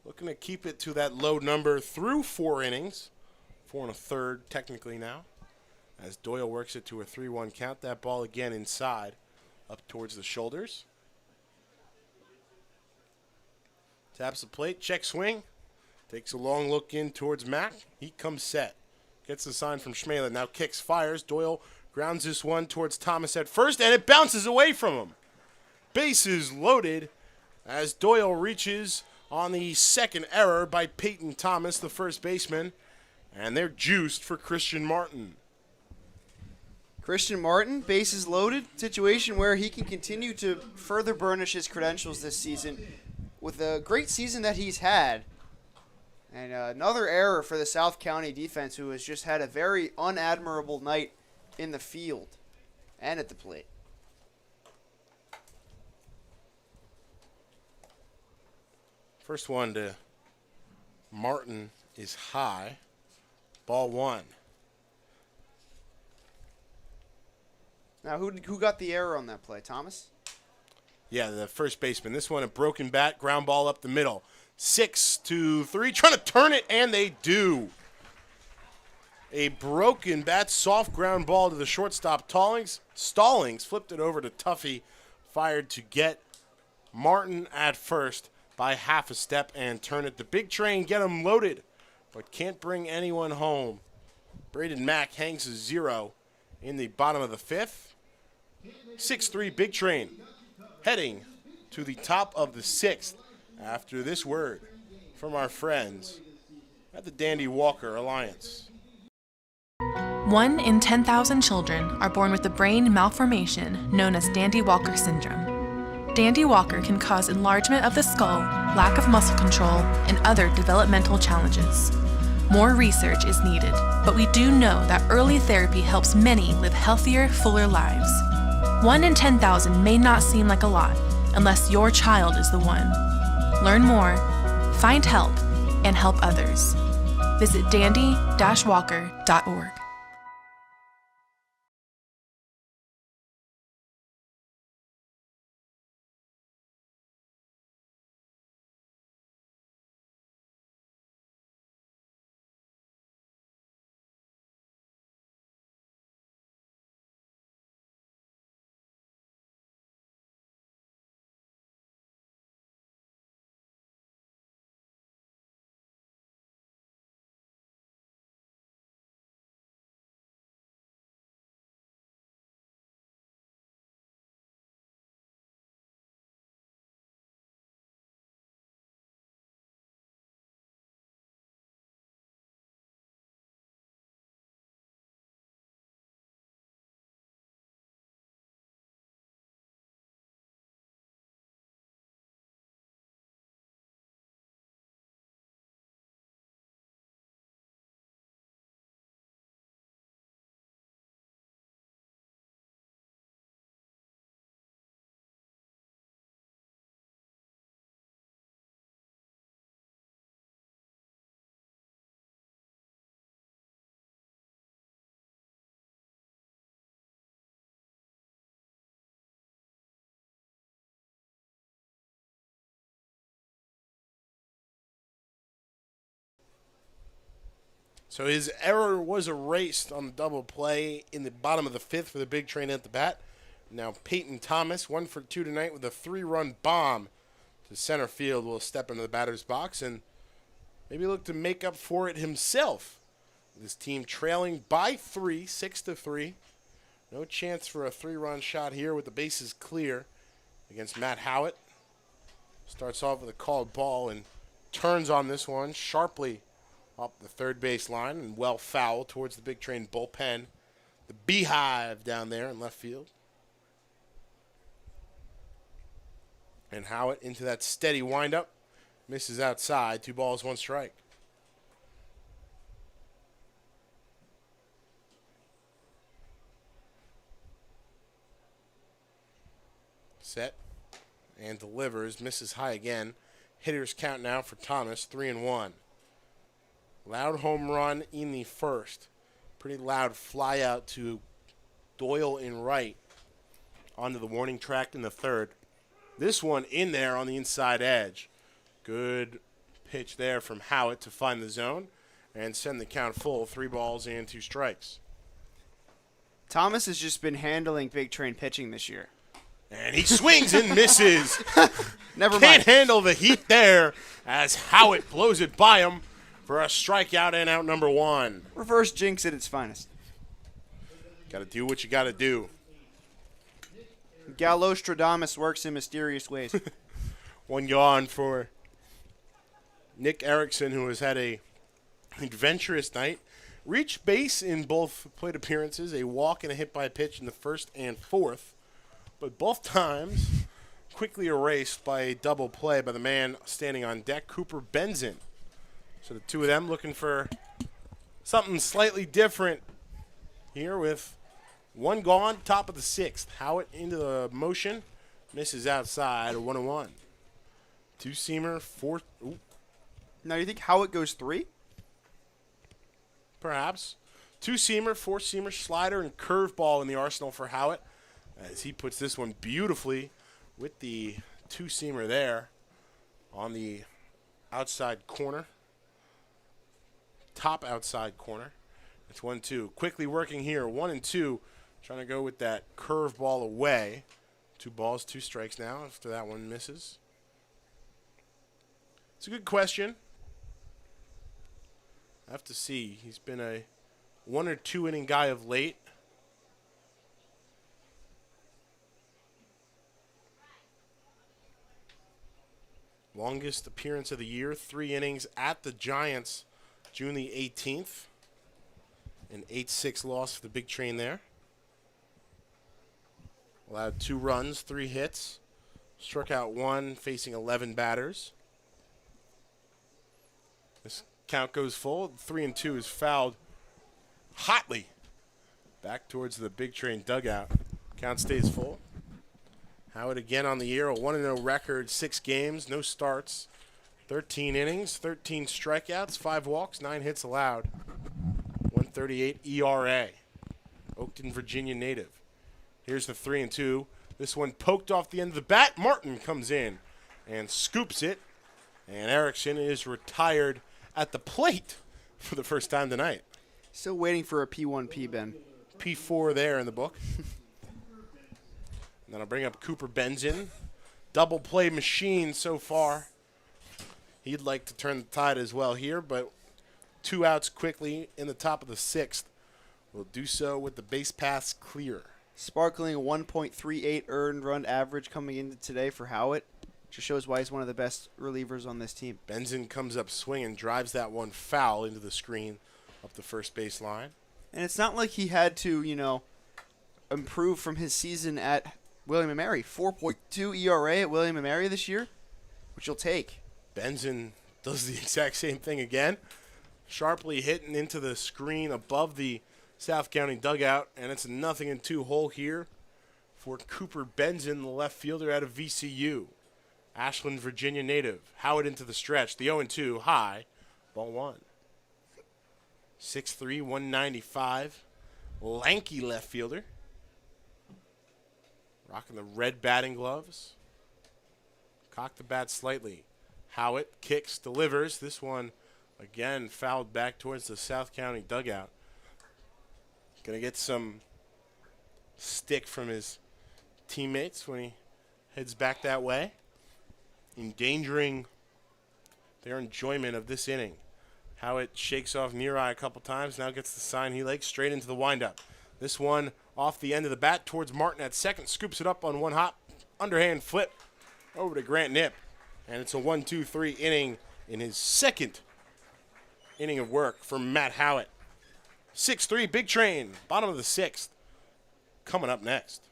Looking to keep it to that low number through 4 innings. 4 1/3 technically now. As Doyle works it to a 3-1 count. That ball again inside, up towards the shoulders. Taps the plate, check swing. Takes a long look in towards Mack. He comes set. Gets the sign from Schmiele. Now kicks, fires. Doyle grounds this one towards Thomas at first, and it bounces away from him. Bases loaded as Doyle reaches on the second error by Peyton Thomas, the first baseman, and they're juiced for Christian Martin. Christian Martin, bases loaded, situation where he can continue to further burnish his credentials this season with a great season that he's had. And another error for the South County defense, who has just had a very unadmirable night in the field and at the plate. First one to Martin is high. Ball 1. Now, who got the error on that play? Thomas? Yeah, the first baseman. This one a broken bat, ground ball up the middle. 6-3, trying to turn it, and they do. A broken bat, soft ground ball to the shortstop. Stallings flipped it over to Tuffy, fired to get Martin at first by half a step and turn it. The Big Train get him loaded, but can't bring anyone home. Braden Mack hangs a 0 in the bottom of the 5th. 6-3 Big Train heading to the top of the 6th after this word from our friends at the Dandy Walker Alliance. 1 in 10,000 children are born with a brain malformation known as Dandy Walker syndrome. Dandy Walker can cause enlargement of the skull, lack of muscle control, and other developmental challenges. More research is needed, but we do know that early therapy helps many live healthier, fuller lives. 1 in 10,000 may not seem like a lot unless your child is the one. Learn more, find help, and help others. Visit dandy-walker.org. So his error was erased on the double play in the bottom of the 5th for the Big Train at the bat. Now Peyton Thomas, 1 for 2 tonight with a 3-run bomb to center field, will step into the batter's box and maybe look to make up for it himself. This team trailing by 3, 6-3. No chance for a 3-run shot here with the bases clear against Matt Howitt. Starts off with a called ball and turns on this one sharply up the third base line and well foul towards the Big Train bullpen. The beehive down there in left field. And Howitt into that steady windup Misses outside. 2 balls, 1 strike. Set and delivers. Misses high again. Hitters count now for Thomas. 3-1. Loud home run in the first. Pretty loud fly out to Doyle in right onto the warning track in the third. This one in there on the inside edge. Good pitch there from Howitt to find the zone and send the count full. 3 balls and 2 strikes. Thomas has just been handling Big Train pitching this year. And he swings and misses. Never Can't mind. handle the heat there as Howitt blows it by him for a strikeout and out number 1. Reverse jinx at its finest. Got to do what you got to do. Gallostradamus works in mysterious ways. 1 gone for Nick Erickson, who has had a adventurous night. Reached base in both plate appearances, a walk and a hit by pitch in the first and fourth, but both times quickly erased by a double play by the man standing on deck, Cooper Benson. So the two of them looking for something slightly different here with 1 gone, top of the 6th. Howitt into the motion, misses outside, 1-1. 2-seamer, 4. Ooh, Now, you think Howitt goes 3? perhaps. 2-seamer, 4-seamer, slider, and curveball in the arsenal for Howitt as he puts this one beautifully with the 2-seamer there on the outside corner, top outside corner. It's 1-2. Quickly working here, 1-2, trying to go with that curveball away. 2 balls, 2 strikes now after that one misses. It's a good question. I have to see. He's been a 1 or 2 inning guy of late. Longest appearance of the year, 3 innings at the Giants, June the 18th. An 8-6 loss for the Big Train there. Allowed 2 runs, 3 hits. Struck out 1, facing 11 batters. This count goes full. 3-2 is fouled hotly back towards the Big Train dugout. Count stays full. Howitt again on the year, a 1-0 record, 6 games, no starts, 13 innings, 13 strikeouts, 5 walks, 9 hits allowed, 1.38 ERA. Oakton, Virginia native. Here's the 3-2. This one poked off the end of the bat. Martin comes in and scoops it, and Erickson is retired at the plate for the first time tonight. Still waiting for a P1P, Ben. P4 there in the book. Then I'll bring up Cooper Benson. Double play machine so far. He'd like to turn the tide as well here, but 2 outs quickly in the top of the 6th. Will do so with the base paths clear. Sparkling 1.38 earned run average coming into today for Howitt. Just shows why he's one of the best relievers on this team. Benson comes up swinging, drives that one foul into the screen up the first base line. And it's not like he had to, improve from his season at William & Mary. 4.2 ERA at William & Mary this year, which you'll take. Benson does the exact same thing again. Sharply hitting into the screen above the South County dugout, and it's a 0-2 hole here for Cooper Benson, the left fielder out of VCU. Ashland, Virginia native. Howitt into the stretch. The 0-2 high. Ball 1. 6'3", 195. Lanky left fielder. Rocking the red batting gloves. Cocked the bat slightly. Howitt kicks, delivers. This one, again, fouled back towards the South County dugout. Going to get some stick from his teammates when he heads back that way, endangering their enjoyment of this inning. Howitt shakes off Mirai a couple times, now gets the sign he likes, straight into the windup. This one off the end of the bat towards Martin at second, scoops it up on one hop, underhand flip over to Grant Knipp, and it's a 1-2-3 inning in his second inning of work for Matt Howitt. 6-3 Big Train, bottom of the 6th, coming up next.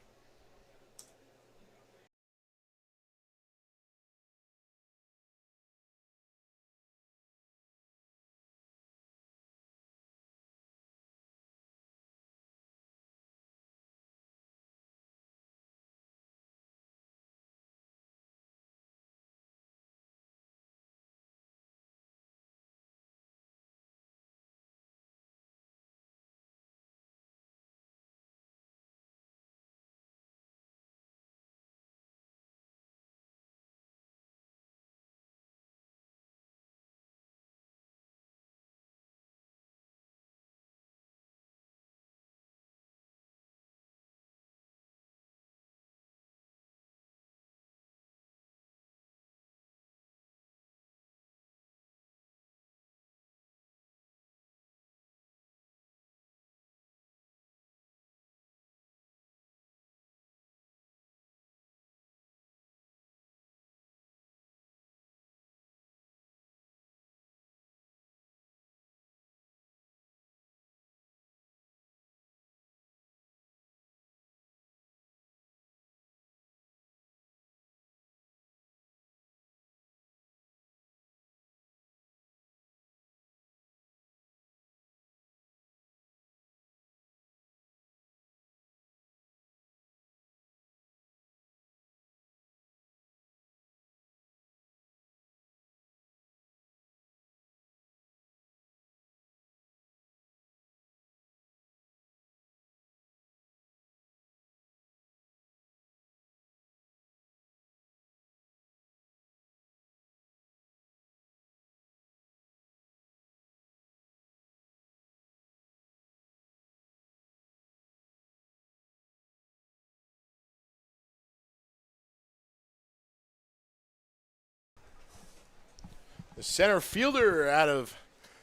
The center fielder out of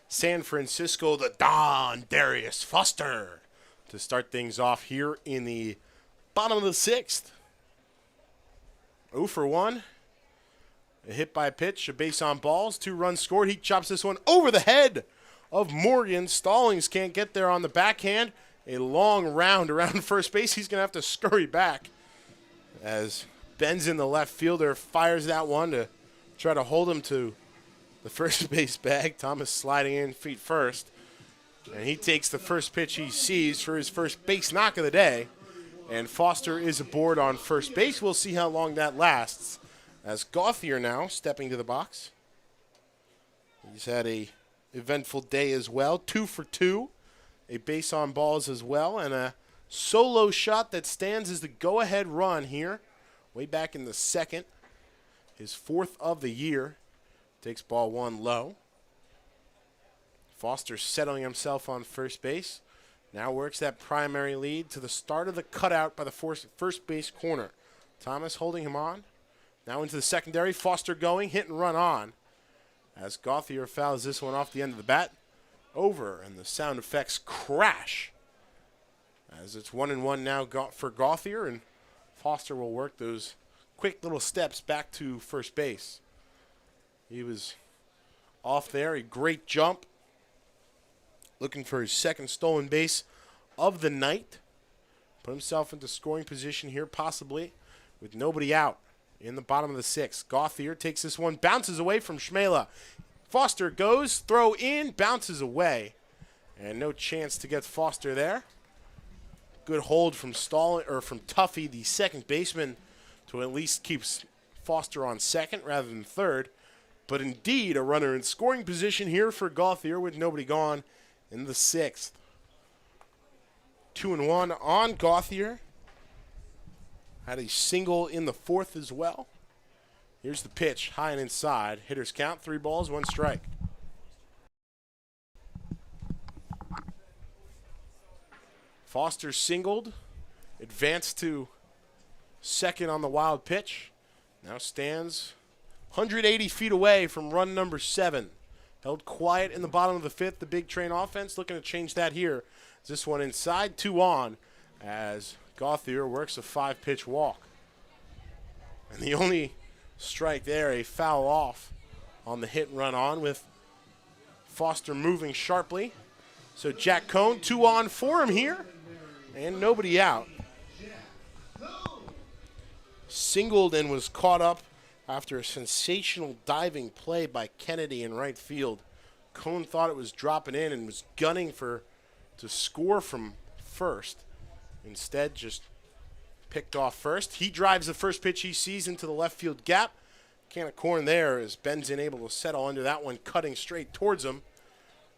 San Francisco, the Don Darius Foster, to start things off here in the bottom of the 6th. 0 for 1. A hit by pitch, a base on balls, 2 runs scored. He chops this one over the head of Morgan. Stallings can't get there on the backhand. A long round around first base. He's going to have to scurry back as Benson, the left fielder, fires that one to try to hold him to the first base bag. Thomas sliding in feet first. And he takes the first pitch he sees for his first base knock of the day. And Foster is aboard on first base. We'll see how long that lasts. As Gauthier now stepping to the box. He's had a eventful day as well. 2 for 2. A base on balls as well. And a solo shot that stands as the go-ahead run here. Way back in the 2nd. His 4th of the year. Takes ball 1 low. Foster settling himself on first base. Now works that primary lead to the start of the cutout by the first base corner. Thomas holding him on. Now into the secondary. Foster going. Hit and run on. As Gauthier fouls this one off the end of the bat. Over. And the sound effects crash. As it's 1-1 now for Gauthier. And Foster will work those quick little steps back to first base. He was off there. A great jump. Looking for his 2nd stolen base of the night. Put himself into scoring position here, possibly, with nobody out in the bottom of the 6th. Gauthier takes this one, bounces away from Schmela. Foster goes, throw in, bounces away. And no chance to get Foster there. Good hold from Tuffy, the second baseman, to at least keep Foster on second rather than third. But indeed, a runner in scoring position here for Gauthier with nobody gone in the 6th. 2-1 on Gauthier. Had a single in the 4th as well. Here's the pitch, high and inside. Hitters count, 3 balls, 1 strike. Foster singled, advanced to second on the wild pitch. Now stands 180 feet away from run number 7. Held quiet in the bottom of the 5th. The big train offense looking to change that here. This one inside, 2 on, as Gauthier works a 5-pitch walk. And the only strike there, a foul off on the hit and run on with Foster moving sharply. So Jack Cohn, 2 on for him here, and nobody out. Singled and was caught up after a sensational diving play by Kennedy in right field. Cohn thought it was dropping in and was gunning to score from first. Instead, just picked off first. He drives the first pitch he sees into the left field gap. Can of corn there as Benson able to settle under that one, cutting straight towards him.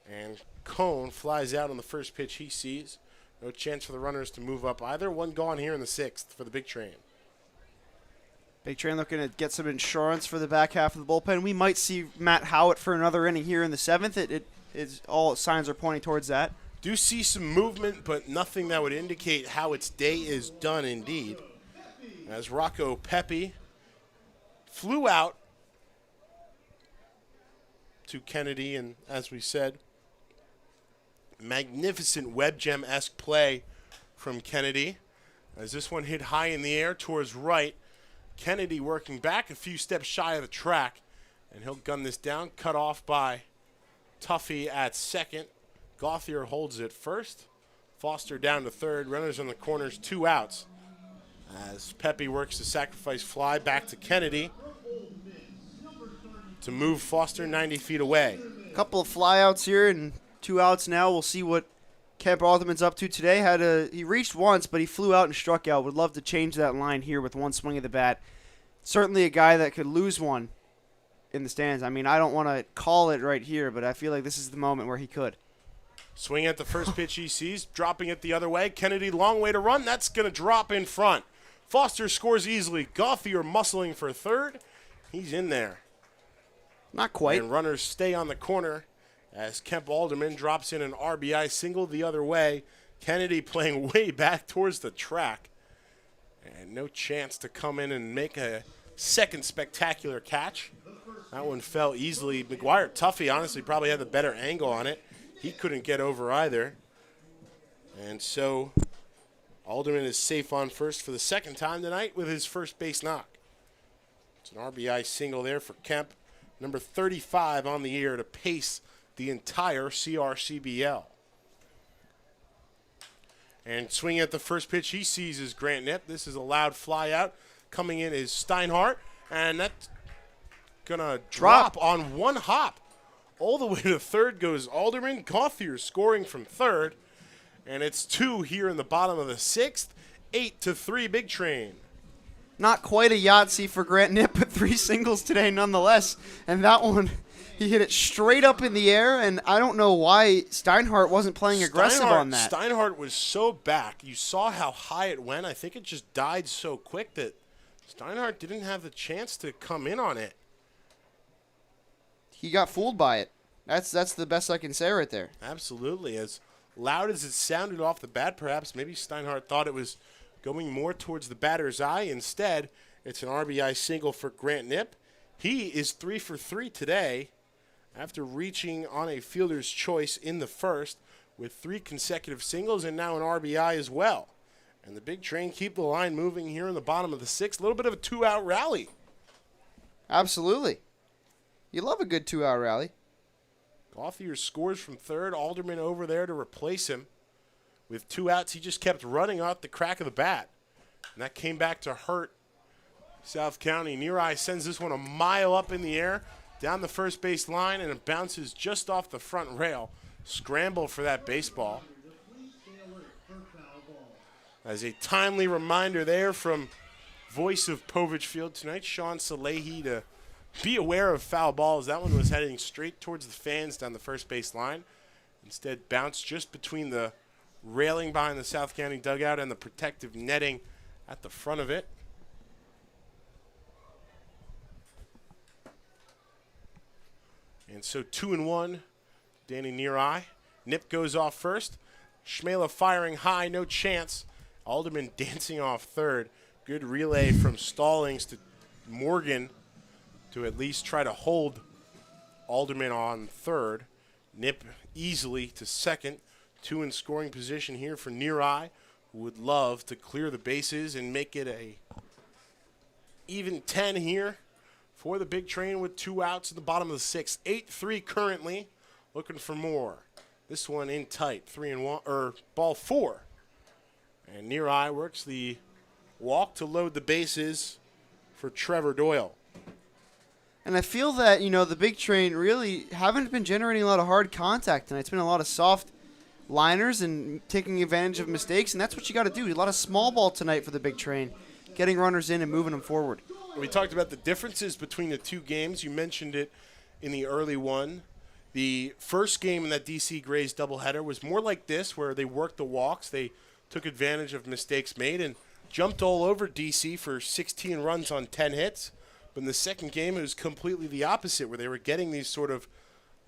And Cohn flies out on the first pitch he sees. No chance for the runners to move up either. 1 gone here in the 6th for the big train. Big Train looking to get some insurance for the back half of the bullpen. We might see Matt Howitt for another inning here in the 7th. It is all signs are pointing towards that. Do see some movement, but nothing that would indicate how its day is done indeed. As Rocco Pepe flew out to Kennedy, and as we said, magnificent web gem-esque play from Kennedy. As this one hit high in the air towards right. Kennedy working back a few steps shy of the track, and he'll gun this down, cut off by Tuffy at second. Gauthier holds it first. Foster down to third. Runners on the corners, 2 outs. As Pepe works the sacrifice fly back to Kennedy to move Foster 90 feet away. A couple of flyouts here and 2 outs now. We'll see what Kemp Arthurman's up to today. He reached once, but he flew out and struck out. Would love to change that line here with 1 swing of the bat. Certainly a guy that could lose one in the stands. I mean, I don't want to call it right here, but I feel like this is the moment where he could. Swing at the first pitch he sees, dropping it the other way. Kennedy, long way to run. That's going to drop in front. Foster scores easily. Gauthier muscling for third. He's in there. Not quite. And runners stay on the corner as Kemp Alderman drops in an RBI single the other way. Kennedy playing way back towards the track. And no chance to come in and make a second spectacular catch. That one fell easily. McGuire Tuffy honestly probably had the better angle on it. He couldn't get over either. And so Alderman is safe on first for the second time tonight with his first base knock. It's an RBI single there for Kemp, number 35 on the year to pace the entire CRCBL. And swinging at the first pitch he sees is Grant Knipp. This is a loud fly out. Coming in is Steinhardt, and that's going to drop on one hop. All the way to third goes Alderman. Gauthier scoring from third. And it's 2 here in the bottom of the 6th. 8-3 Big Train. Not quite a Yahtzee for Grant Knipp, but 3 singles today nonetheless. And that one, he hit it straight up in the air, and I don't know why Steinhardt wasn't playing aggressive on that. Steinhardt was so back. You saw how high it went. I think it just died so quick that Steinhardt didn't have the chance to come in on it. He got fooled by it. That's the best I can say right there. Absolutely. As loud as it sounded off the bat, perhaps maybe Steinhardt thought it was going more towards the batter's eye. Instead, it's an RBI single for Grant Knipp. He is 3 for 3 today after reaching on a fielder's choice in the first with 3 consecutive singles and now an RBI as well. And the Big Train keep the line moving here in the bottom of the 6th. A little bit of a 2-out rally. Absolutely. You love a good 2-out rally. Gauthier scores from third. Alderman over there to replace him. With 2 outs, he just kept running out the crack of the bat. And that came back to hurt South County. Neareye sends this one a mile up in the air, down the first base line, and it bounces just off the front rail. Scramble for that baseball. As a timely reminder there from voice of Povich Field tonight, Sean Salehi, to be aware of foul balls. That one was heading straight towards the fans down the first base line. Instead, bounced just between the railing behind the South County dugout and the protective netting at the front of it. And so 2-1, Danny Neareye. Knipp goes off first. Schmela firing high, no chance. Alderman dancing off third. Good relay from Stallings to Morgan to at least try to hold Alderman on third. Knipp easily to second. 2 in scoring position here for Neareye, who would love to clear the bases and make it a even 10 here for the Big Train with 2 outs in the bottom of the 6th. 8-3 currently, looking for more. This one in tight, 3-1, or ball 4. And Neareye works the walk to load the bases for Trevor Doyle. And I feel that, the Big Train really haven't been generating a lot of hard contact tonight. It's been a lot of soft liners and taking advantage of mistakes, and that's what you got to do. A lot of small ball tonight for the Big Train, getting runners in and moving them forward. We talked about the differences between the 2 games. You mentioned it in the early one. The first game in that DC Grays doubleheader was more like this, where they worked the walks. They took advantage of mistakes made and jumped all over DC for 16 runs on 10 hits. But in the second game, it was completely the opposite, where they were getting these sort of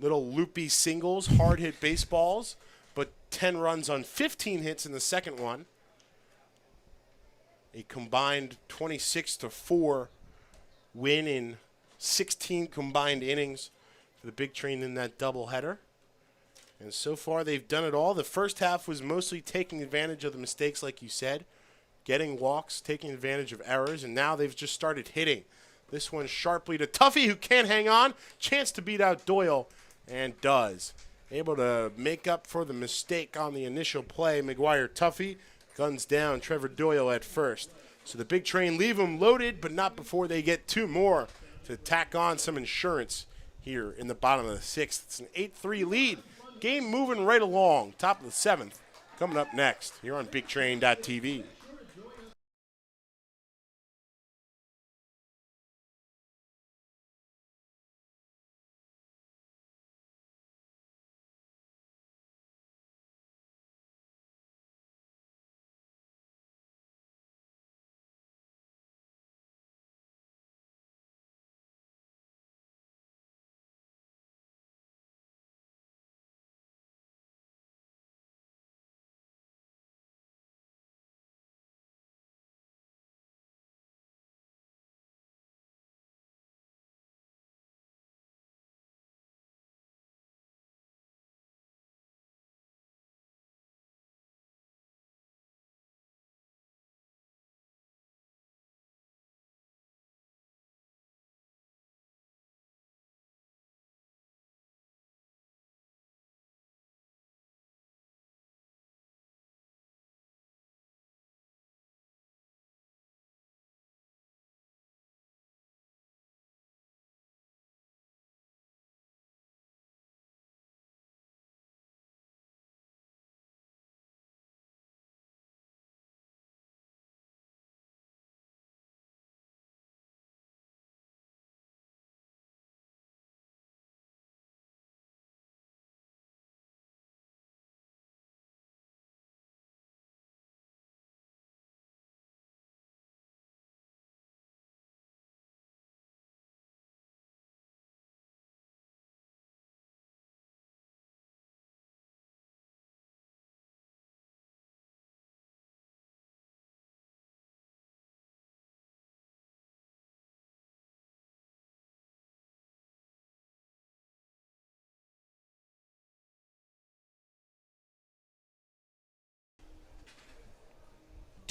little loopy singles, hard-hit baseballs, but 10 runs on 15 hits in the second one. A combined 26-4 win in 16 combined innings for the Big Train in that doubleheader. And so far, they've done it all. The first half was mostly taking advantage of the mistakes, like you said, getting walks, taking advantage of errors, and now they've just started hitting. This one sharply to Tuffy, who can't hang on. Chance to beat out Doyle, and does. Able to make up for the mistake on the initial play. McGuire Tuffy guns down Trevor Doyle at first. So the Big Train leave them loaded, but not before they get 2 more to tack on some insurance here in the bottom of the 6th. It's an 8-3 lead. Game moving right along. Top of the 7th. Coming up next here on BigTrain.tv.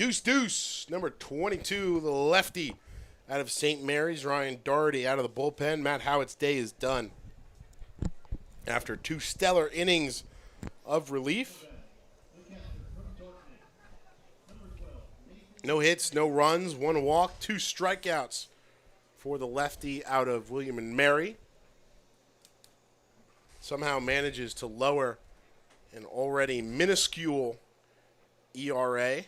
Deuce, number 22, the lefty out of St. Mary's. Ryan Doherty out of the bullpen. Matt Howitt's day is done. After 2 stellar innings of relief. No hits, no runs, 1 walk, 2 strikeouts for the lefty out of William and Mary. Somehow manages to lower an already minuscule ERA.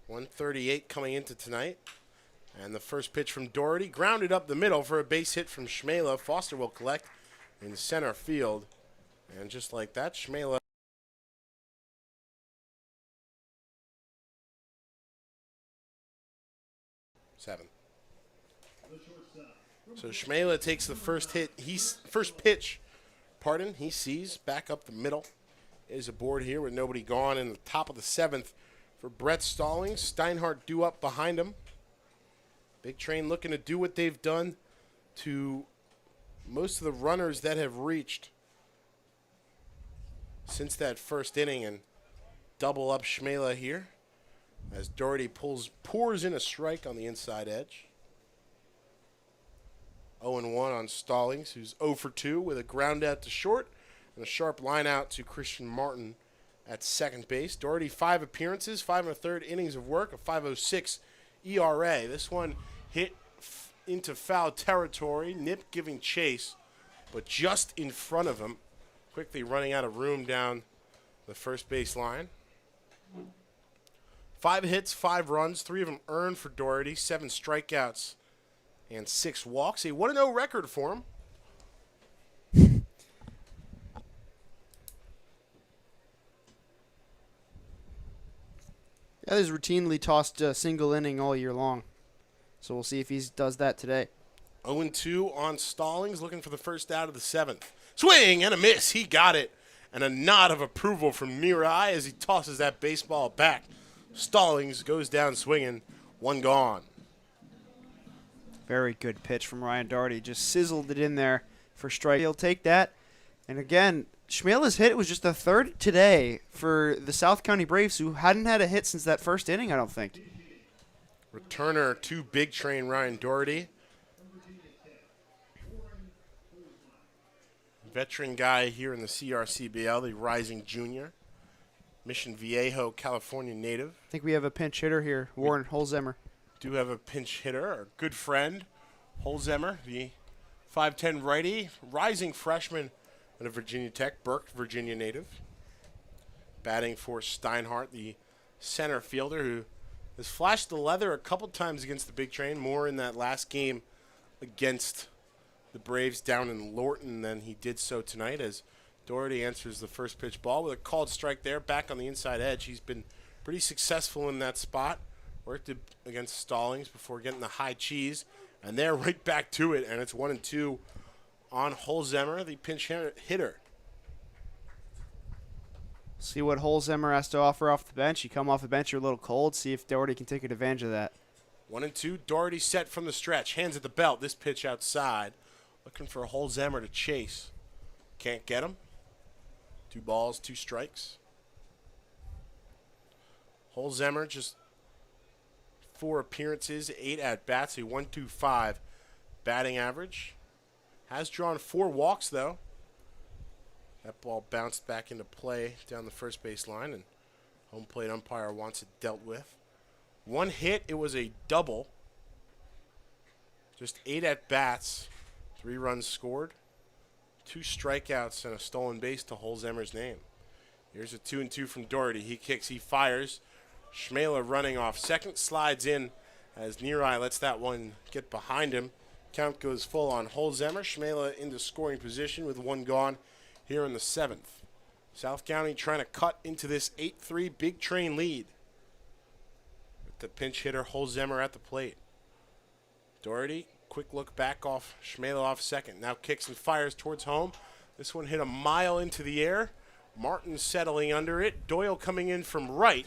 138 coming into tonight. And the first pitch from Doherty, grounded up the middle for a base hit from Shmela. Foster will collect in center field. And just like that, Shmela. Seven. So Shmela takes the first pitch. He sees back up the middle. Is aboard here with nobody gone in the top of the 7th for Brett Stallings. Steinhardt due up behind him. Big Train looking to do what they've done to most of the runners that have reached since that first inning and double up Shmela here as Doherty pours in a strike on the inside edge. 0-1 on Stallings, who's 0 for 2 with a ground out to short and a sharp line out to Christian Martin at second base. Doherty 5 appearances, 5 1/3 innings of work, a 5.06 ERA. This one hit into foul territory. Nip giving chase, but just in front of him, quickly running out of room down the first base line. 5 hits, 5 runs, 3 of them earned for Doherty, 7 strikeouts, and 6 walks. A 1-0 record for him. Yeah, he's routinely tossed a single inning all year long. So we'll see if he does that today. 0-2 on Stallings, looking for the first out of the 7th. Swing and a miss. He got it. And a nod of approval from Mirai as he tosses that baseball back. Stallings goes down swinging. 1 gone. Very good pitch from Ryan Doherty. Just sizzled it in there for strike. He'll take that. And again, Shmela's hit was just the 3rd today for the South County Braves, who hadn't had a hit since that first inning, I don't think. Returner to Big Train Ryan Doherty. Veteran guy here in the CRCBL, the rising junior. Mission Viejo, California native. I think we have a pinch hitter here, Warren Holzheimer. Do have a pinch hitter, our good friend, Holzheimer, the 5'10 righty, rising freshman out of Virginia Tech, Burke, Virginia native. Batting for Steinhardt, the center fielder who has flashed the leather a couple times against the Big Train, more in that last game against the Braves down in Lorton than he did so tonight, as Doherty answers the first pitch ball with a called strike there, back on the inside edge. He's been pretty successful in that spot. Worked it against Stallings before getting the high cheese, and they're right back to it, and it's 1-2 on Holzheimer, the pinch hitter. See what Holzheimer has to offer off the bench. You come off the bench, you're a little cold. See if Doherty can take advantage of that. 1-2, Doherty set from the stretch, hands at the belt. This pitch outside, looking for Holzheimer to chase. Can't get him. 2 balls, 2 strikes. Holzheimer just 4 appearances, 8 at-bats, a 1.25 batting average. Has drawn 4 walks, though. That ball bounced back into play down the first base line, and home plate umpire wants it dealt with. 1 hit, it was a double. Just 8 at-bats, 3 runs scored, 2 strikeouts, and a stolen base to Holzheimer's name. Here's a 2-2 from Doherty. He kicks, he fires. Shmela running off second, slides in as Neareye lets that one get behind him. Count goes full on Holzheimer. Shmela into scoring position with 1 gone here in the 7th. South County trying to cut into this 8-3 Big Train lead. With the pinch hitter Holzheimer at the plate. Doherty, quick look back off Shmela off second. Now kicks and fires towards home. This one hit a mile into the air. Martin settling under it. Doyle coming in from right.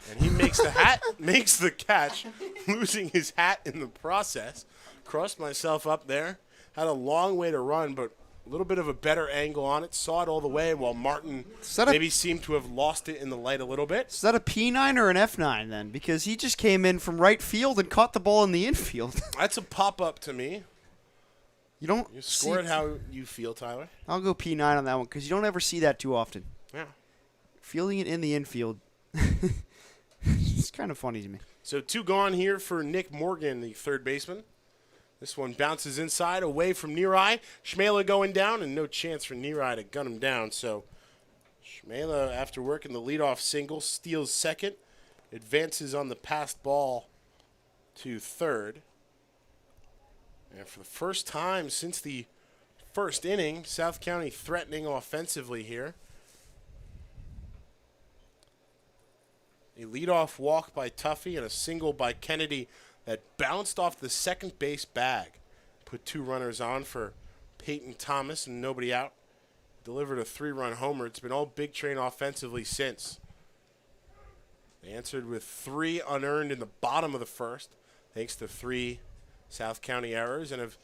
And he makes the catch, losing his hat in the process. Crossed myself up there. Had a long way to run, but A little bit of a better angle on it. Saw it all the way while Martin that a- maybe seemed to have lost it in the light a little bit. Is that a P9 or an F9 then? Because he just came in from right field and caught the ball in the infield. That's a pop-up to me. You don't You score it how you feel, Tyler. I'll go P9 on that one because you don't ever see that too often. Yeah. Fielding it in the infield. It's kind of funny to me. So 2 gone here for Nick Morgan, the third baseman. This one bounces inside, away from Neareye. Shmela going down, and no chance for Neareye to gun him down. So Shmela, after working the leadoff single, steals second, advances on the passed ball to third. And for the first time since the first inning, South County threatening offensively here. A leadoff walk by Tuffy and a single by Kennedy that bounced off the second base bag. Put 2 runners on for Peyton Thomas and nobody out. Delivered a 3-run homer. It's been all Big Train offensively since. They answered with 3 unearned in the bottom of the first, thanks to 3 South County errors, and have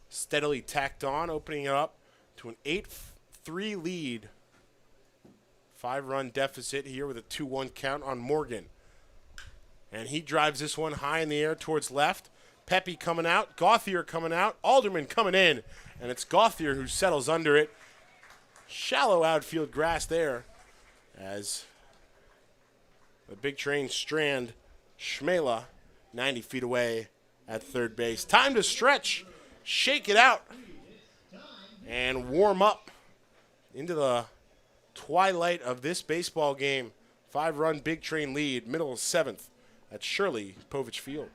steadily tacked on, opening it up to an 8-3 lead. 5-run deficit here with a 2-1 count on Morgan. And he drives this one high in the air towards left. Pepe coming out, Gauthier coming out, Alderman coming in, and it's Gauthier who settles under it. Shallow outfield grass there as the Big Train strand Shmela 90 feet away at third base. Time to stretch, shake it out, and warm up into the twilight of this baseball game. 5-run Big Train lead, middle of 7th at Shirley Povich Field.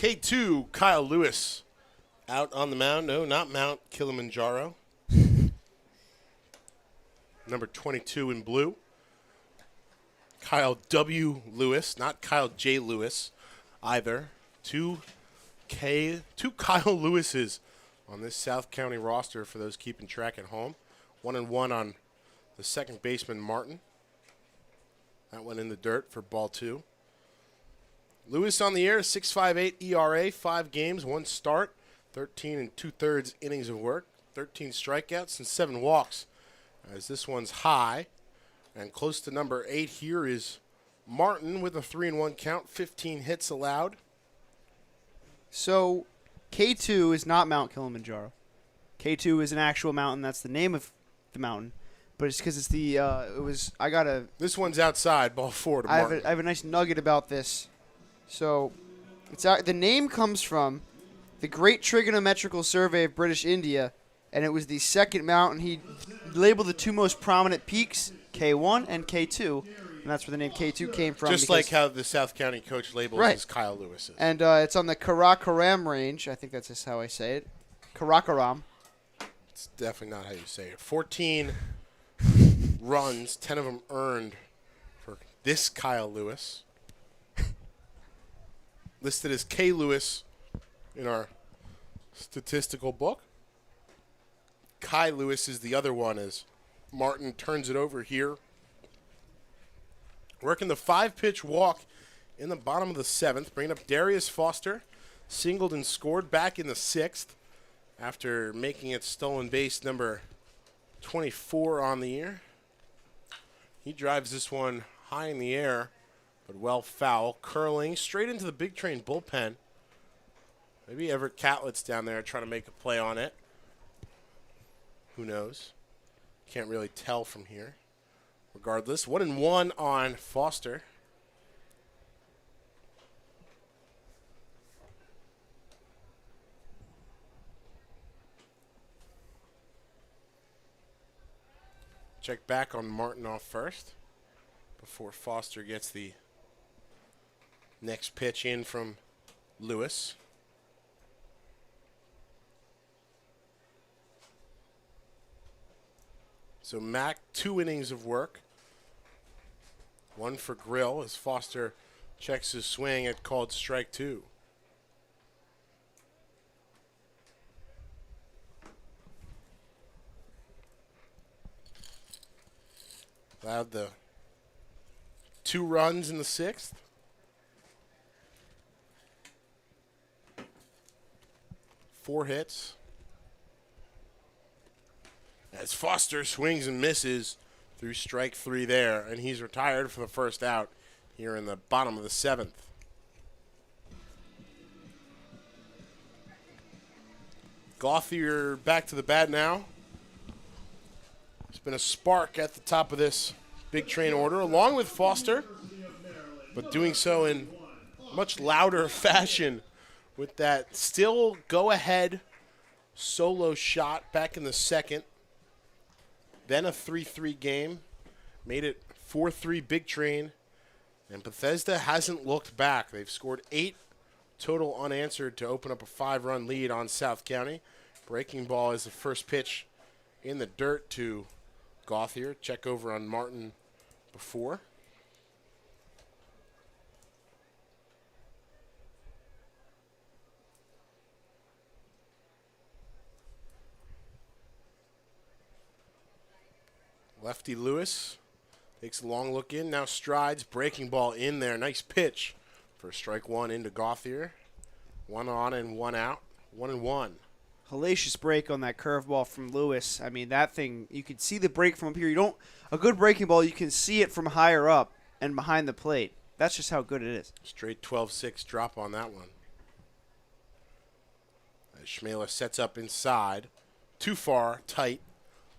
K2, Kyle Lewis out on the mound. No, not Mount Kilimanjaro. Number 22 in blue. Kyle W. Lewis, not Kyle J. Lewis either. Two Kyle Lewises on this South County roster for those keeping track at home. 1-1 on the second baseman, Martin. That went in the dirt for ball 2. Lewis on the air, 6.58 ERA, 5 games, 1 start, 13 2/3 innings of work, 13 strikeouts, and 7 walks. As this one's high, and close to number 8 here is Martin with a 3-1 count, 15 hits allowed. So, K2 is not Mount Kilimanjaro. K2 is an actual mountain. That's the name of the mountain. But it's because it's the, This one's outside, ball 4 to I Martin. have a nice nugget about this. So, the name comes from the Great Trigonometrical Survey of British India, and it was the second mountain. He labeled the 2 most prominent peaks, K1 and K2, and that's where the name K2 came from. Just like how the South County coach labels Right. his Kyle Lewis's. And it's on the Karakoram range. I think that's just how I say it. Karakoram. It's definitely not how you say it. 14 runs, 10 of them earned for this Kyle Lewis. Listed as K. Lewis in our statistical book. Kai Lewis is the other one as Martin turns it over here. Working the 5-pitch walk in the bottom of the 7th, bringing up Darius Foster. Singled and scored back in the 6th after making it stolen base number 24 on the year. He drives this one high in the air, but well foul. Curling straight into the Big Train bullpen. Maybe Everett Catlett's down there trying to make a play on it. Who knows? Can't really tell from here. Regardless, 1-1 on Foster. Check back on Martin off first before Foster gets the next pitch in from Lewis. So Mac, 2 innings of work. 1 for Grill as Foster checks his swing at called strike 2. Allowed the 2 runs in the 6th. Four hits. As Foster swings and misses through strike 3 there, and he's retired for the first out here in the bottom of the 7th. Gauthier back to the bat now. There's been a spark at the top of this Big Train order, along with Foster, but doing so in much louder fashion with that still go-ahead solo shot back in the 2nd. Then a 3-3 game. Made it 4-3 Big Train. And Bethesda hasn't looked back. They've scored 8 total unanswered to open up a 5-run lead on South County. Breaking ball is the first pitch in the dirt to Gauthier. Check over on Martin before. Lefty Lewis takes a long look in, now strides, breaking ball in there. Nice pitch for strike 1 into Gauthier. 1 on and 1 out, 1-1. Hellacious break on that curveball from Lewis. I mean, that thing, you could see the break from up here. A good breaking ball, you can see it from higher up and behind the plate. That's just how good it is. Straight 12-6 drop on that one. As Schmela sets up inside, too far, tight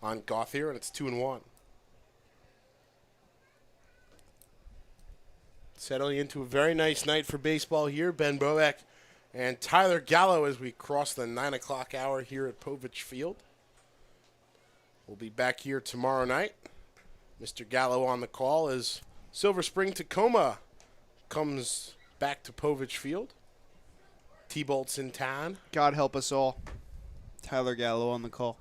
on Gauthier, and it's 2-1. Settling into a very nice night for baseball here. Ben Boeck and Tyler Gallo as we cross the 9 o'clock hour here at Povich Field. We'll be back here tomorrow night. Mr. Gallo on the call as Silver Spring Tacoma comes back to Povich Field. T-Bolt's in town. God help us all. Tyler Gallo on the call.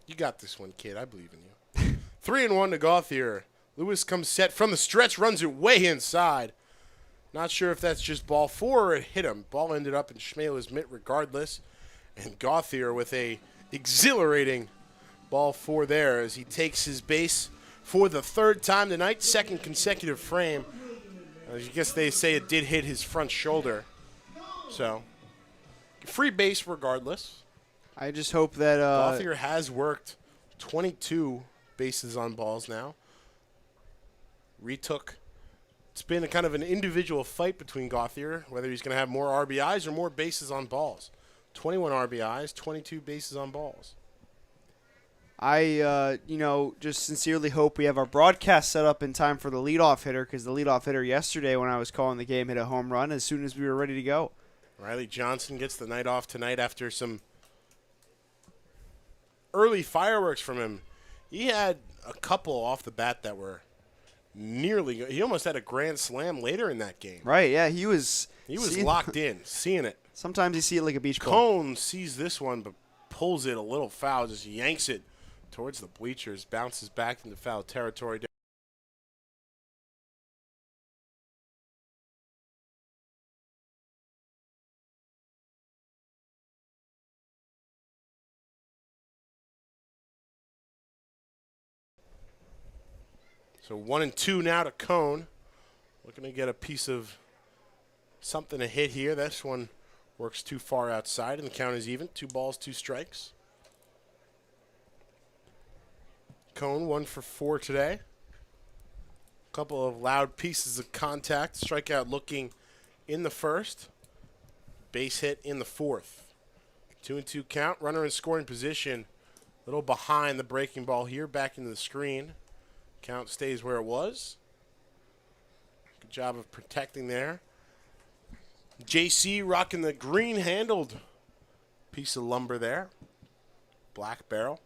You got this one, kid. I believe in you. 3-1 to Gauthier. Lewis comes set from the stretch, runs it way inside. Not sure if that's just ball 4 or it hit him. Ball ended up in Schmele's mitt regardless. And Gauthier with a exhilarating ball 4 there as he takes his base for the 3rd time tonight, 2nd consecutive frame. I guess they say it did hit his front shoulder. So, free base regardless. I just hope that Gauthier has worked 22 bases on balls now. Retook. It's been a kind of an individual fight between Gauthier, whether he's going to have more RBIs or more bases on balls. 21 RBIs, 22 bases on balls. I just sincerely hope we have our broadcast set up in time for the leadoff hitter, because the leadoff hitter yesterday when I was calling the game hit a home run as soon as we were ready to go. Riley Johnson gets the night off tonight after some early fireworks from him. He had a couple off the bat that were nearly – he almost had a grand slam later in that game. Right, yeah, he was Locked in, seeing it. Sometimes you see it like a beach ball. Cone sees this one but pulls it a little foul, just yanks it towards the bleachers, bounces back into foul territory. So 1-2 now to Cone. Looking to get a piece of something to hit here. This one works too far outside, and the count is even. 2 balls, 2 strikes. Cone 1 for 4 today. A couple of loud pieces of contact. Strikeout looking in the first. Base hit in the 4th. 2-2 count. Runner in scoring position. A little behind the breaking ball here. Back into the screen. Count stays where it was. Good job of protecting there. JC rocking the green-handled piece of lumber there. Black barrel.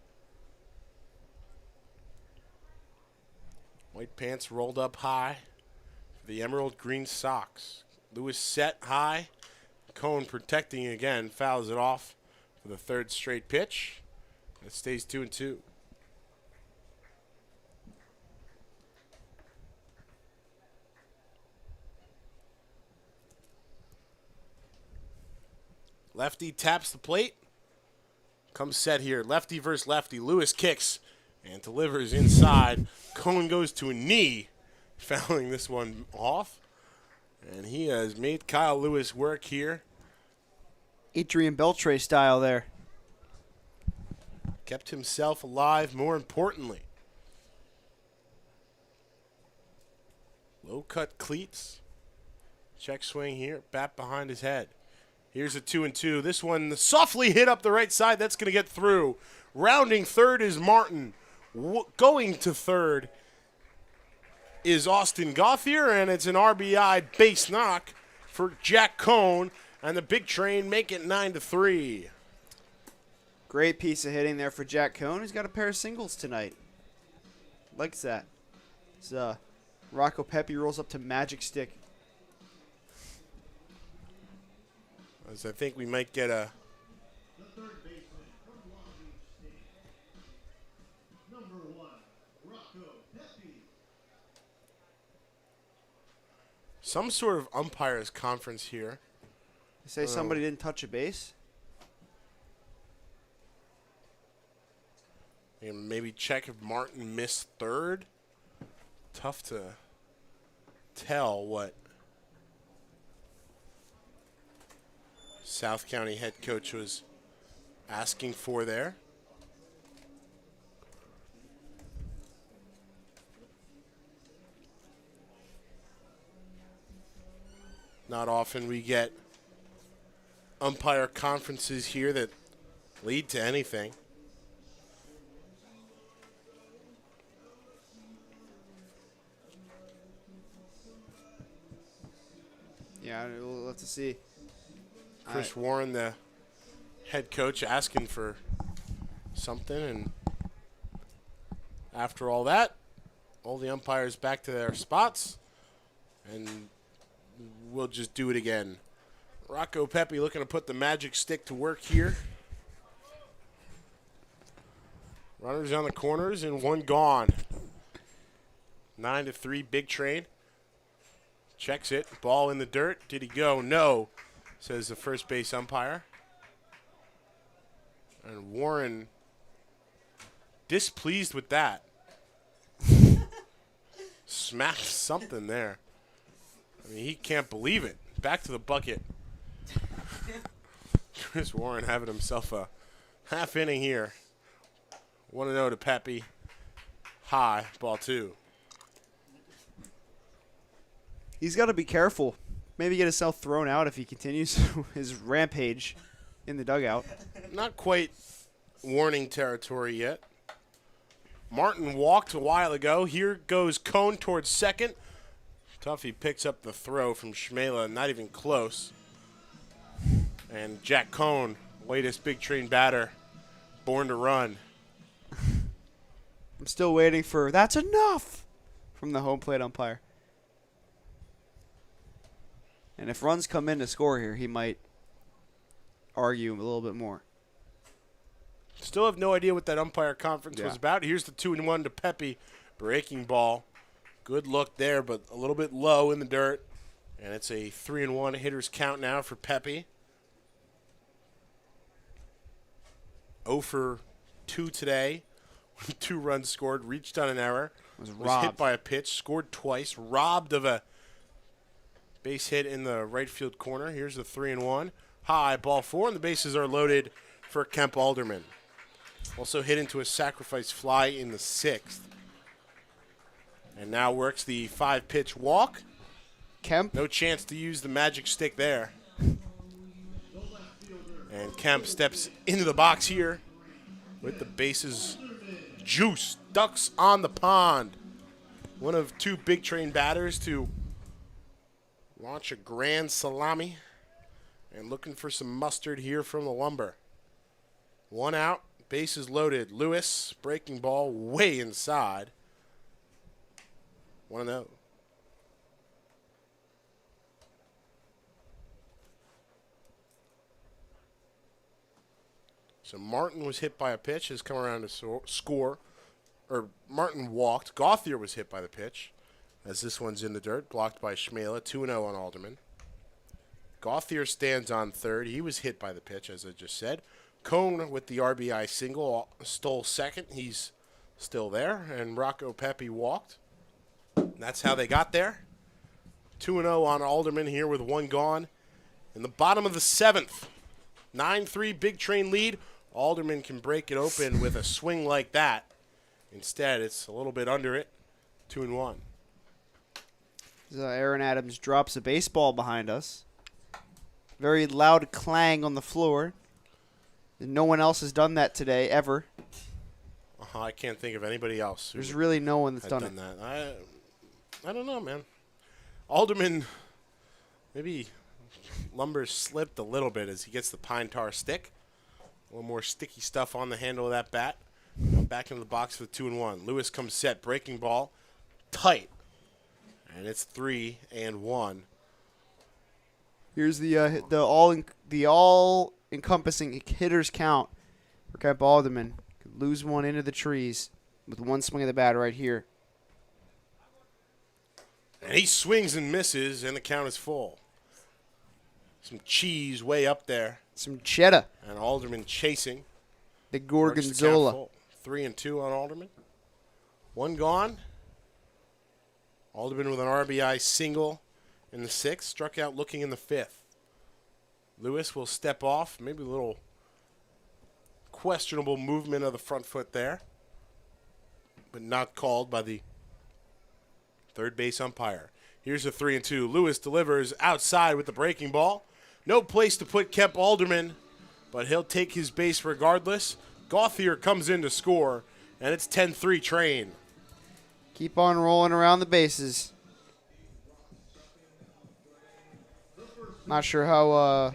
White pants rolled up high for the emerald green socks. Lewis set high. Cone protecting again. Fouls it off for the 3rd straight pitch. It stays 2-2. Lefty taps the plate. Comes set here. Lefty versus lefty. Lewis kicks and delivers inside. Cone goes to a knee, fouling this one off. And he has made Kyle Lewis work here. Adrian Beltre style there. Kept himself alive, more importantly. Low cut cleats. Check swing here. Bat behind his head. Here's a 2-2. This one softly hit up the right side. That's going to get through. Rounding third is Martin. Going to third is Austin Gauthier, and it's an RBI base knock for Jack Cone, and the big train make it 9-3. Great piece of hitting there for Jack Cone. He's got a pair of singles tonight. Likes that. As Rocco Pepe rolls up to Magic Stick. As I think we might get a some sort of umpires conference here. You say somebody didn't touch a base? And maybe check if Martin missed third. Tough to tell what South County head coach was asking for there. Not often we get umpire conferences here that lead to anything. Yeah, we'll have to see. Chris Warren, the head coach, asking for something, and after all that, all the umpires back to their spots, and we'll just do it again. Rocco Pepe looking to put the magic stick to work here. Runners on the corners and one gone. 9-3 Big Train. Checks it. Ball in the dirt. Did he go? No, says the first base umpire. And Warren displeased with that. Smacked something there. I mean, he can't believe it. Back to the bucket. Chris Warren having himself a half inning here. 1-0 to Pepe. High, ball 2. He's got to be careful. Maybe get himself thrown out if he continues his rampage in the dugout. Not quite warning territory yet. Martin walked a while ago. Here goes Cone towards second. Tuffy picks up the throw from Shmela, not even close. And Jack Cone, latest Big Train batter, born to run. I'm still waiting for "that's enough" from the home plate umpire. And if runs come in to score here, he might argue a little bit more. Still have no idea what that umpire conference was about. Here's the 2-1 to Pepe. Breaking ball. Good look there, but a little bit low in the dirt. And it's a 3-1 hitter's count now for Pepe. 0 for 2 today. 2 runs scored, reached on an error. Was hit robbed. by a pitch, scored twice, robbed of a base hit in the right field corner. Here's the 3-1. High, ball 4, and the bases are loaded for Kemp Alderman. Also hit into a sacrifice fly in the 6th. And now works the 5-pitch walk. Kemp. No chance to use the magic stick there. And Kemp steps into the box here with the bases juice. Ducks on the pond. One of 2 Big Train batters to launch a grand salami. And looking for some mustard here from the Lumber. 1 out, bases loaded. Lewis, breaking ball way inside. 1-0. So Martin was hit by a pitch, has come around to score. Or Martin walked. Gauthier was hit by the pitch, as this one's in the dirt, blocked by Shmela. 2-0 on Alderman. Gauthier stands on third. He was hit by the pitch, as I just said. Cone with the RBI single stole second. He's still there. And Rocco Pepe walked. That's how they got there. 2-0 on Alderman here with 1 gone. In the bottom of the 7th. 9-3 Big Train lead. Alderman can break it open with a swing like that. Instead, it's a little bit under it. 2-1. Aaron Adams drops a baseball behind us. Very loud clang on the floor. And no one else has done that today, ever. I can't think of anybody else. There's really no one that's done that. I don't know, man. Alderman, maybe Lumber slipped a little bit as he gets the pine tar stick. A little more sticky stuff on the handle of that bat. Now back into the box for the 2-1. Lewis comes set, breaking ball, tight. And it's 3-1. Here's the all encompassing hitter's count for Kemp Alderman. Could lose one into the trees with 1 swing of the bat right here. And he swings and misses, and the count is full. Some cheese way up there. Some cheddar. And Alderman chasing. The Works Gorgonzola. the count full. 3-2 on Alderman. 1 gone. Alderman with an RBI single in the 6th. Struck out looking in the 5th. Lewis will step off. Maybe a little questionable movement of the front foot there. But not called by the third base umpire. Here's a 3-2. Lewis delivers outside with the breaking ball. No place to put Kemp Alderman, but he'll take his base regardless. Gauthier comes in to score, and it's 10-3 Train. Keep on rolling around the bases. Not sure how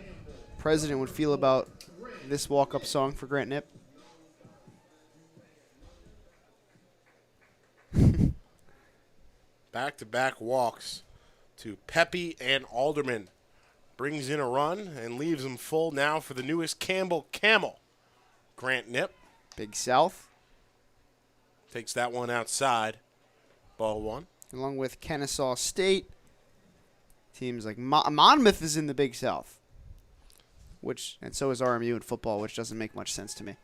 President would feel about this walk-up song for Grant Knipp. Back-to-back walks to Pepe and Alderman. Brings in a run and leaves them full now for the newest Campbell Camel. Grant Knipp Big South. takes that one outside. Ball 1. along with Kennesaw State. Teams like Monmouth is in the Big South, and so is RMU in football, which doesn't make much sense to me.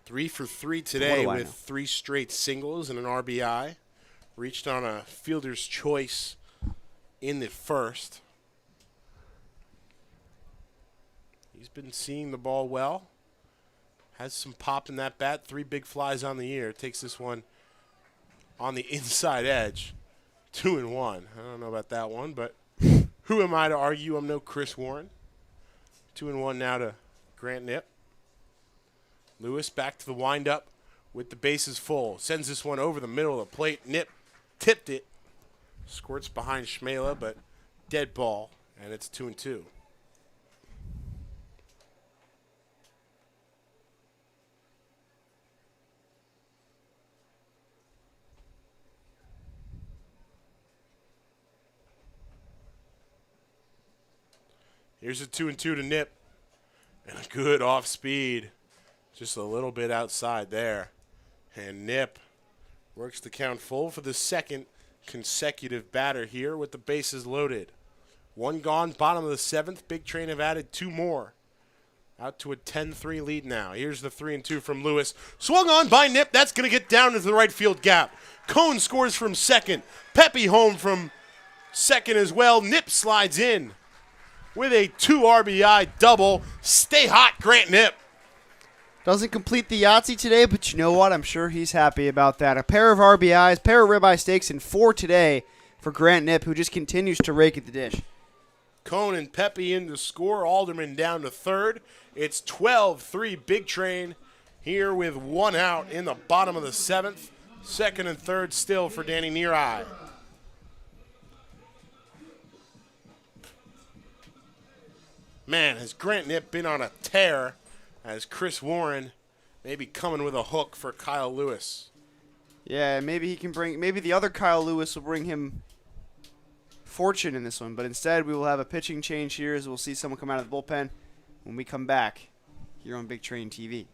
3 for 3 today What do I with know? 3 straight singles and an RBI. Reached on a fielder's choice in the first. He's been seeing the ball well. Has some pop in that bat. 3 big flies on the year. Takes this one on the inside edge. 2-1. I don't know about that one, but who am I to argue? I'm no Chris Warren. 2-1 now to Grant Knipp. Lewis back to the windup with the bases full. Sends this one over the middle of the plate. Knipp tipped it. Squirts behind Schmela, but dead ball, and it's 2-2. Here's a 2-2 to Knipp. And a good off speed. Just a little bit outside there. And Knipp works the count full for the second consecutive batter here with the bases loaded. 1 gone, bottom of the 7th. Big Train have added 2 more. Out to a 10-3 lead now. Here's the 3-2 from Lewis. Swung on by Knipp. That's going to get down into the right field gap. Cone scores from second. Pepe home from second as well. Knipp slides in with a 2 RBI double. Stay hot, Grant Knipp. Doesn't complete the Yahtzee today, but you know what? I'm sure he's happy about that. A pair of RBIs, pair of ribeye steaks, and 4 today for Grant Knipp, who just continues to rake at the dish. Cone and Pepe in to score. Alderman down to third. It's 12-3 Big Train here with 1 out in the bottom of the 7th. Second and third still for Danny Neareye. Man, has Grant Knipp been on a tear as Chris Warren may be coming with a hook for Kyle Lewis. Yeah, maybe the other Kyle Lewis will bring him fortune in this one, but instead we will have a pitching change here as we'll see someone come out of the bullpen when we come back here on Big Train TV.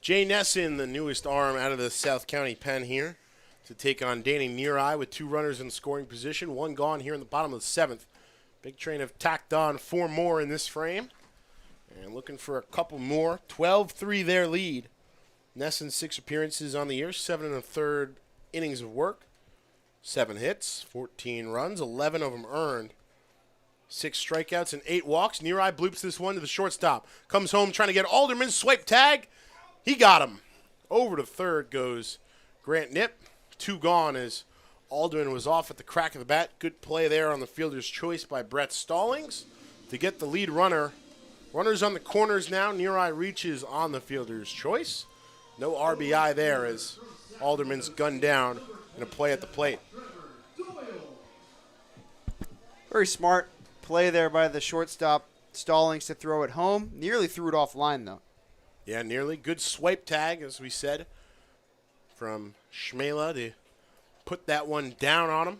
Jay Nesson, the newest arm out of the South County pen here, to take on Danny Neareye with 2 runners in scoring position. 1 gone here in the bottom of the 7th. Big Train have tacked on 4 more in this frame. And looking for a couple more. 12-3 their lead. Nesson 6 appearances on the year, 7 1/3 innings of work. 7 hits, 14 runs, 11 of them earned. 6 strikeouts and 8 walks. Neareye bloops this one to the shortstop. Comes home trying to get Alderman. Swipe tag. He got him. Over to third goes Grant Nip. 2 gone as Alderman was off at the crack of the bat. Good play there on the fielder's choice by Brett Stallings to get the lead runner. Runners on the corners now. Neareye reaches on the fielder's choice. No RBI there as Alderman's gunned down in a play at the plate. Very smart play there by the shortstop Stallings to throw it home. Nearly threw it offline, though. Yeah, nearly. Good swipe tag, as we said, from Schmela to put that one down on him.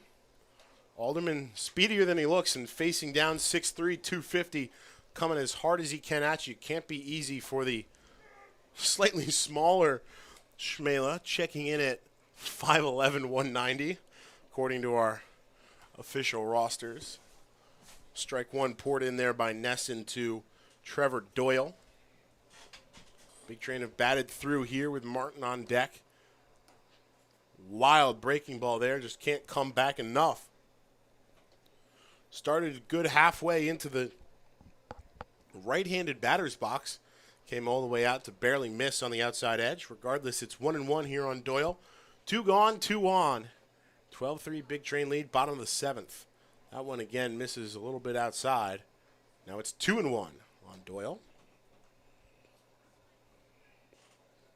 Alderman speedier than he looks and facing down 6'3", 250, coming as hard as he can at you. Can't be easy for the slightly smaller Schmela, checking in at 5'11", 190, according to our official rosters. Strike 1 poured in there by Nesson to Trevor Doyle. Big Train have batted through here with Martin on deck. Wild breaking ball there, just can't come back enough. Started good halfway into the right-handed batter's box. Came all the way out to barely miss on the outside edge. Regardless, it's 1-1 here on Doyle. 2 gone, 2 on. 12-3 Big Train lead, bottom of the 7th. That one again misses a little bit outside. Now it's 2-1 on Doyle.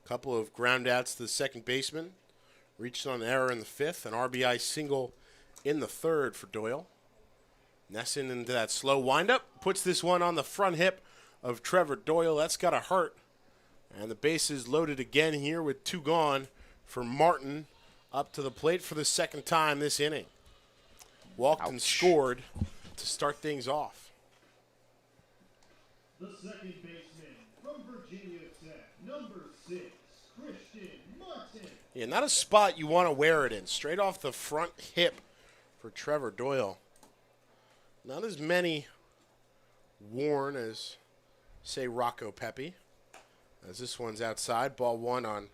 Couple of ground outs to the second baseman. Reached on an error in the 5th. An RBI single in the 3rd for Doyle. Nesson into that slow windup. Puts this one on the front hip of Trevor Doyle. That's got to hurt. And the bases loaded again here with 2 gone for Martin up to the plate for the 2nd time this inning. Walked and scored to start things off. The second baseman from Virginia Tech, number 6, Christian Martin. Yeah, not a spot you want to wear it in. Straight off the front hip for Trevor Doyle. Not as many worn as, say, Rocco Pepe. As this one's outside. Ball 1 on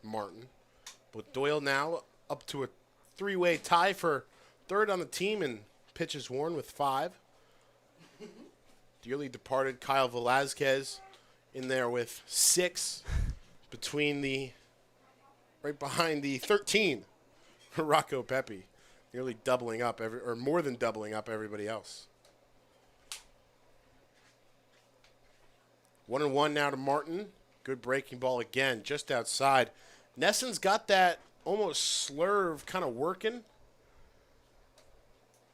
Martin. With Doyle now up to a 3-way tie for 3rd on the team and pitches worn with 5. Dearly departed Kyle Velazquez in there with 6 right behind the 13 for Rocco Pepe. Nearly doubling up, or more than doubling up everybody else. 1-1 now to Martin. Good breaking ball again, just outside. Nesson's got that almost slurve kind of working,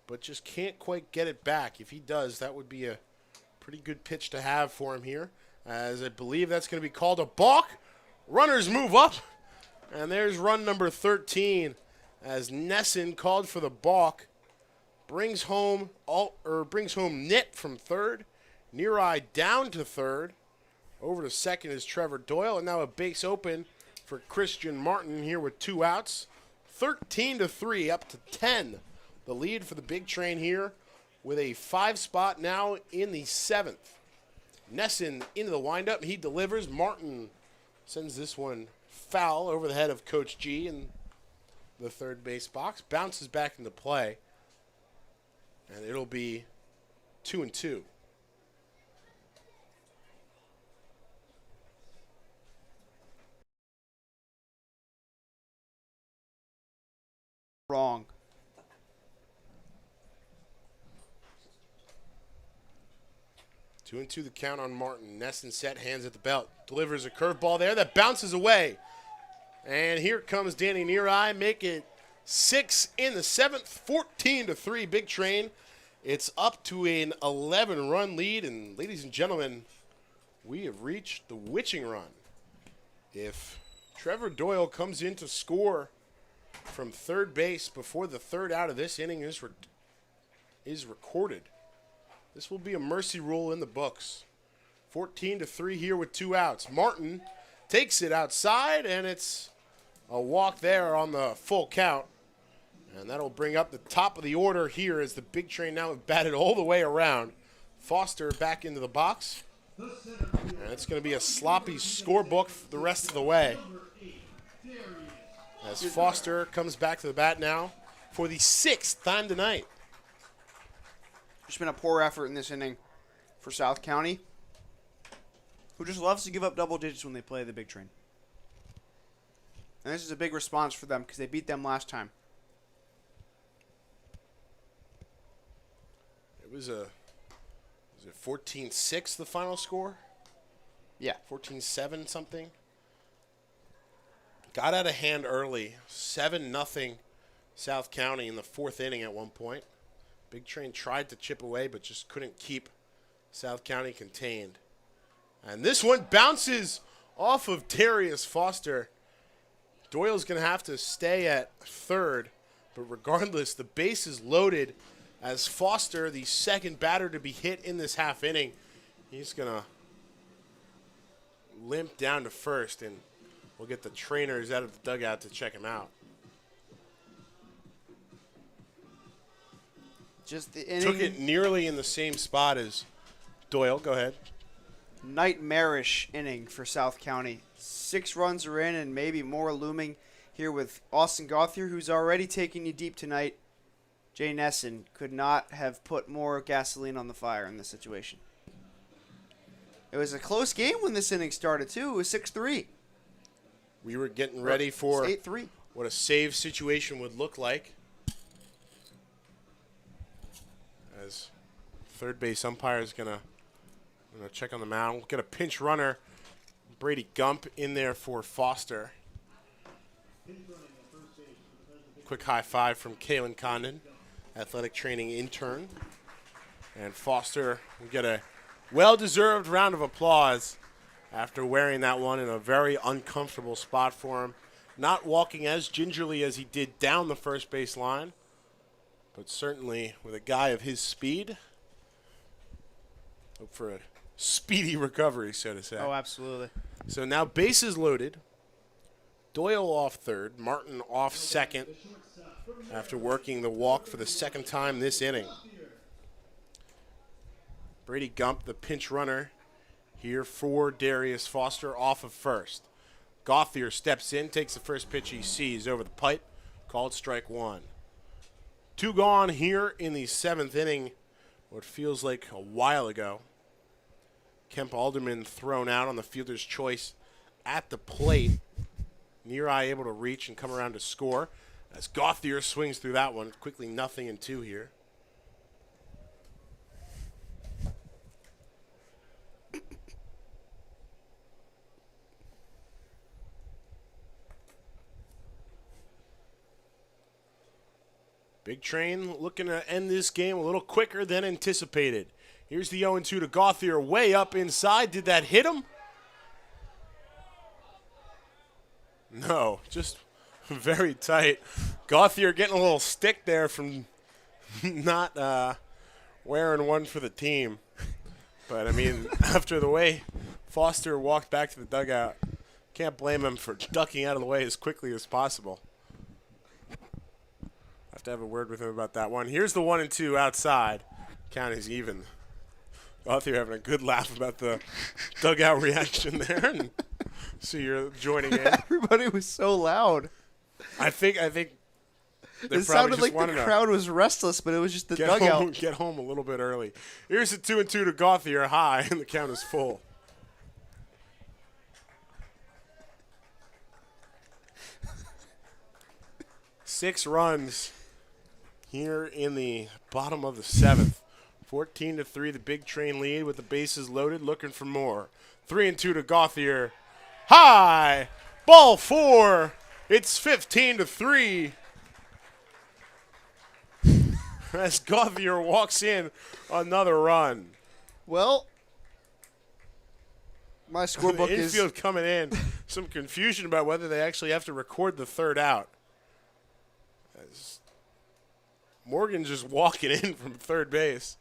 but just can't quite get it back. If he does, that would be a pretty good pitch to have for him here, as I believe that's going to be called a balk. Runners move up, and there's run number 13 as Nesson called for the balk. Brings home Nip from 3rd. Neareye down to 3rd. Over to 2nd is Trevor Doyle, and now a base open for Christian Martin here with 2 outs. 13-3, up to 10. The lead for the Big Train here with a 5 spot now in the 7th. Nesson into the windup. He delivers. Martin sends this one foul over the head of Coach G in the 3rd base box. Bounces back into play. And it'll be 2-2. Wrong. 2-2 the count on Martin. Nesson set, hands at the belt. Delivers a curveball there that bounces away. And here comes Danny Neareye. Make it 6 in the 7th. 14-3 Big Train. It's up to an 11-run lead. And ladies and gentlemen, we have reached the witching run. If Trevor Doyle comes in to score from 3rd base before the 3rd out of this inning is recorded, this will be a mercy rule in the books 14-3 here with 2 outs. Martin takes it outside, and it's a walk there on the full count. And that'll bring up the top of the order here as the Big Train now have batted all the way around. Foster back into the box. And it's going to be a sloppy scorebook for the rest of the way. As Foster comes back to the bat now for the 6th time tonight. Just been a poor effort in this inning for South County, who just loves to give up double digits when they play the Big Train. And this is a big response for them because they beat them last time. It was it 14-6 the final score? Yeah. 14-7 something. Got out of hand early. 7-0 South County in the 4th inning at one point. Big Train tried to chip away but just couldn't keep South County contained. And this one bounces off of Darius Foster. Doyle's going to have to stay at third. But regardless, the base is loaded as Foster, the second batter to be hit in this half inning, he's going to limp down to first, and we'll get the trainers out of the dugout to check him out. Just the inning. Took it nearly in the same spot as Doyle. Go ahead. Nightmarish inning for South County. 6 runs are in and maybe more looming here with Austin Gauthier, who's already taking you deep tonight. Jay Nesson could not have put more gasoline on the fire in this situation. It was a close game when this inning started, too. It was 6-3. We were getting ready for 8-3. what a save situation would look like. As third base umpire is going to check on the mound. We'll get a pinch runner, Brady Gump, in there for Foster. Quick high five from Kalen Condon, athletic training intern. And Foster will get a well-deserved round of applause after wearing that one in a very uncomfortable spot for him. Not walking as gingerly as he did down the first base line, but certainly with a guy of his speed, hope for a speedy recovery, so to say. Oh, absolutely. So now bases loaded. Doyle off third, Martin off second after working the walk for the second time this inning. Brady Gump, the pinch runner here for Darius Foster, off of first. Gauthier steps in, takes the first pitch he sees over the pipe, called strike one. 2 gone here in the 7th inning, what feels like a while ago. Kemp Alderman thrown out on the fielder's choice at the plate. Near eye able to reach and come around to score as Gauthier swings through that one. Quickly 0-2 here. Big Train looking to end this game a little quicker than anticipated. Here's the 0-2 to Gauthier, way up inside. Did that hit him? No, just very tight. Gauthier getting a little stick there from not wearing one for the team. But, I mean, after the way Foster walked back to the dugout, can't blame him for ducking out of the way as quickly as possible. Have to have a word with him about that one. Here's the 1-2 outside. Count is even. Gauthier having a good laugh about the dugout reaction there. And so you're joining in. Everybody was so loud. I think they It probably sounded just like wanted the to crowd was restless, but it was just the get dugout. get home a little bit early. Here's the 2-2 to Gauthier, high, and the count is full. Six runs here in the bottom of the 7th. 14-3, the Big Train lead with the bases loaded, looking for more. 3-2 to Gauthier. High! Ball 4. It's 15-3. As Gauthier walks in another run. Well, my scorebook The is infield coming in. Some confusion about whether they actually have to record the third out. As Morgan just walking in from third base.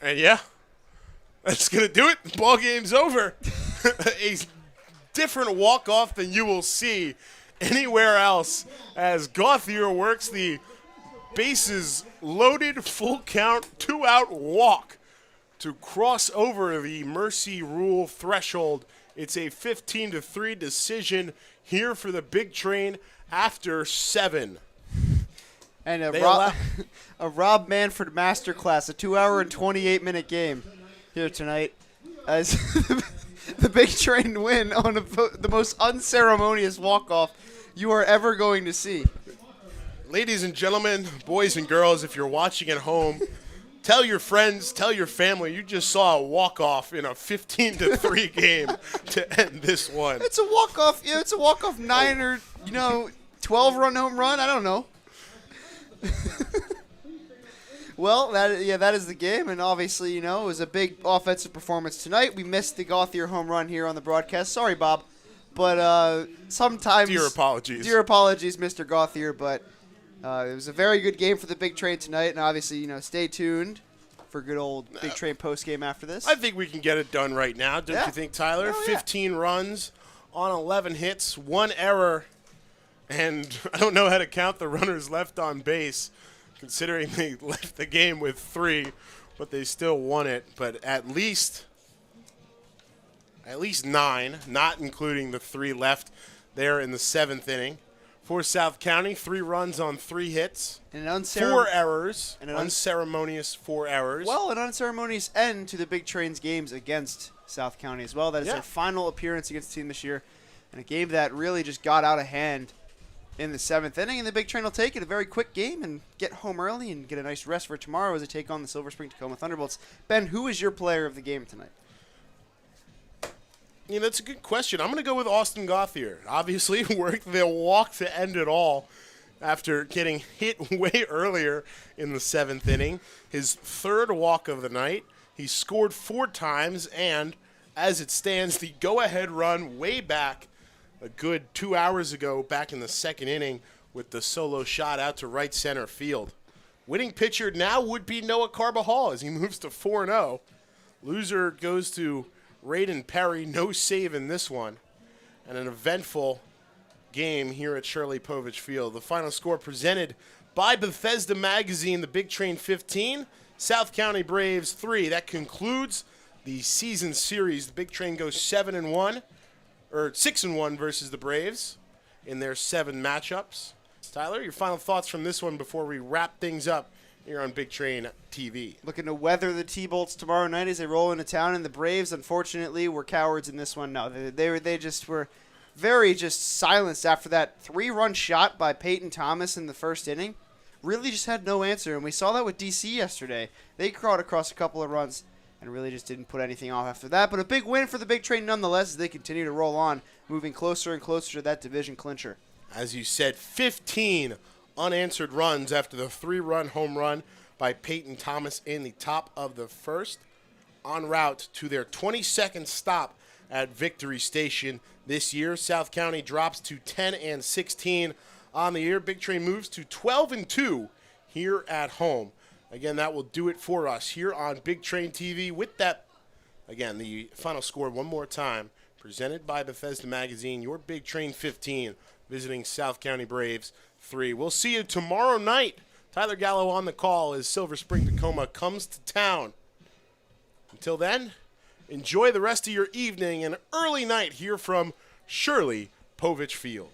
And yeah, That's going to do it. The ball game's over. A different walk-off than you will see anywhere else as Gauthier works the bases loaded, full count, 2-out walk to cross over the mercy rule threshold. It's a 15-3 decision here for the Big Train after 7. And They allow- a Rob Manfred masterclass, a 2-hour and 28-minute game here tonight as the Big Train win on the most unceremonious walk-off you are ever going to see. Ladies and gentlemen, boys and girls, if you're watching at home, tell your friends, tell your family, you just saw a walk-off in a 15-3 game to end this one. It's a walk-off. Yeah, it's a walk-off 9 or 12-run home run. I don't know. Well, that is the game, and obviously, it was a big offensive performance tonight. We missed the Gauthier home run here on the broadcast. Sorry, Bob, but sometimes Dear apologies. Dear apologies, Mr. Gauthier, but it was a very good game for the Big Train tonight, and obviously, stay tuned for good old Big Train post game after this. I think we can get it done right now, don't Yeah. you think, Tyler? Oh, yeah. 15 runs on 11 hits, 1 error, and I don't know how to count the runners left on base, considering they left the game with 3, but they still won it. But at least 9, not including the 3 left there in the 7th inning. For South County, 3 runs on 3 hits, And an 4 errors, and an unceremonious 4 errors. Well, an unceremonious end to the Big Train's games against South County as well. That is Yeah. their final appearance against the team this year, and a game that really just got out of hand in the 7th inning. And the Big Train will take it, a very quick game, and get home early and get a nice rest for tomorrow as they take on the Silver Spring Tacoma Thunderbolts. Ben, who is your player of the game tonight? That's a good question. I'm going to go with Austin Gauthier. Obviously, worked the walk to end it all after getting hit way earlier in the 7th inning. His 3rd walk of the night. He scored 4 times, and as it stands, the go-ahead run way back a good 2 hours ago back in the 2nd inning with the solo shot out to right center field. Winning pitcher now would be Noah Carbajal as he moves to 4-0. Loser goes to Raiden Perry, no save in this one, and an eventful game here at Shirley Povich Field. The final score presented by Bethesda Magazine, the Big Train 15, South County Braves 3. That concludes the season series. The Big Train goes 6-1 versus the Braves in their 7 matchups. Tyler, your final thoughts from this one before we wrap things up here on Big Train TV. Looking to weather the T-Bolts tomorrow night as they roll into town, and the Braves, unfortunately, were cowards in this one. No, they just were very just silenced after that 3-run shot by Peyton Thomas in the 1st inning. Really just had no answer, and we saw that with DC yesterday. They crawled across a couple of runs and really just didn't put anything off after that. But a big win for the Big Train nonetheless as they continue to roll on, moving closer and closer to that division clincher. As you said, 15 unanswered runs after the 3-run home run by Peyton Thomas in the top of the 1st, en route to their 22nd stop at Victory Station this year. South County drops to 10-16 on the year. Big Train moves to 12-2 here at home. Again, that will do it for us here on Big Train TV. With that, again, the final score one more time, presented by Bethesda Magazine, your Big Train 15, visiting South County Braves 3. We'll see you tomorrow night. Tyler Gallo on the call as Silver Spring Tacoma comes to town. Until then, enjoy the rest of your evening and early night here from Shirley Povich Field.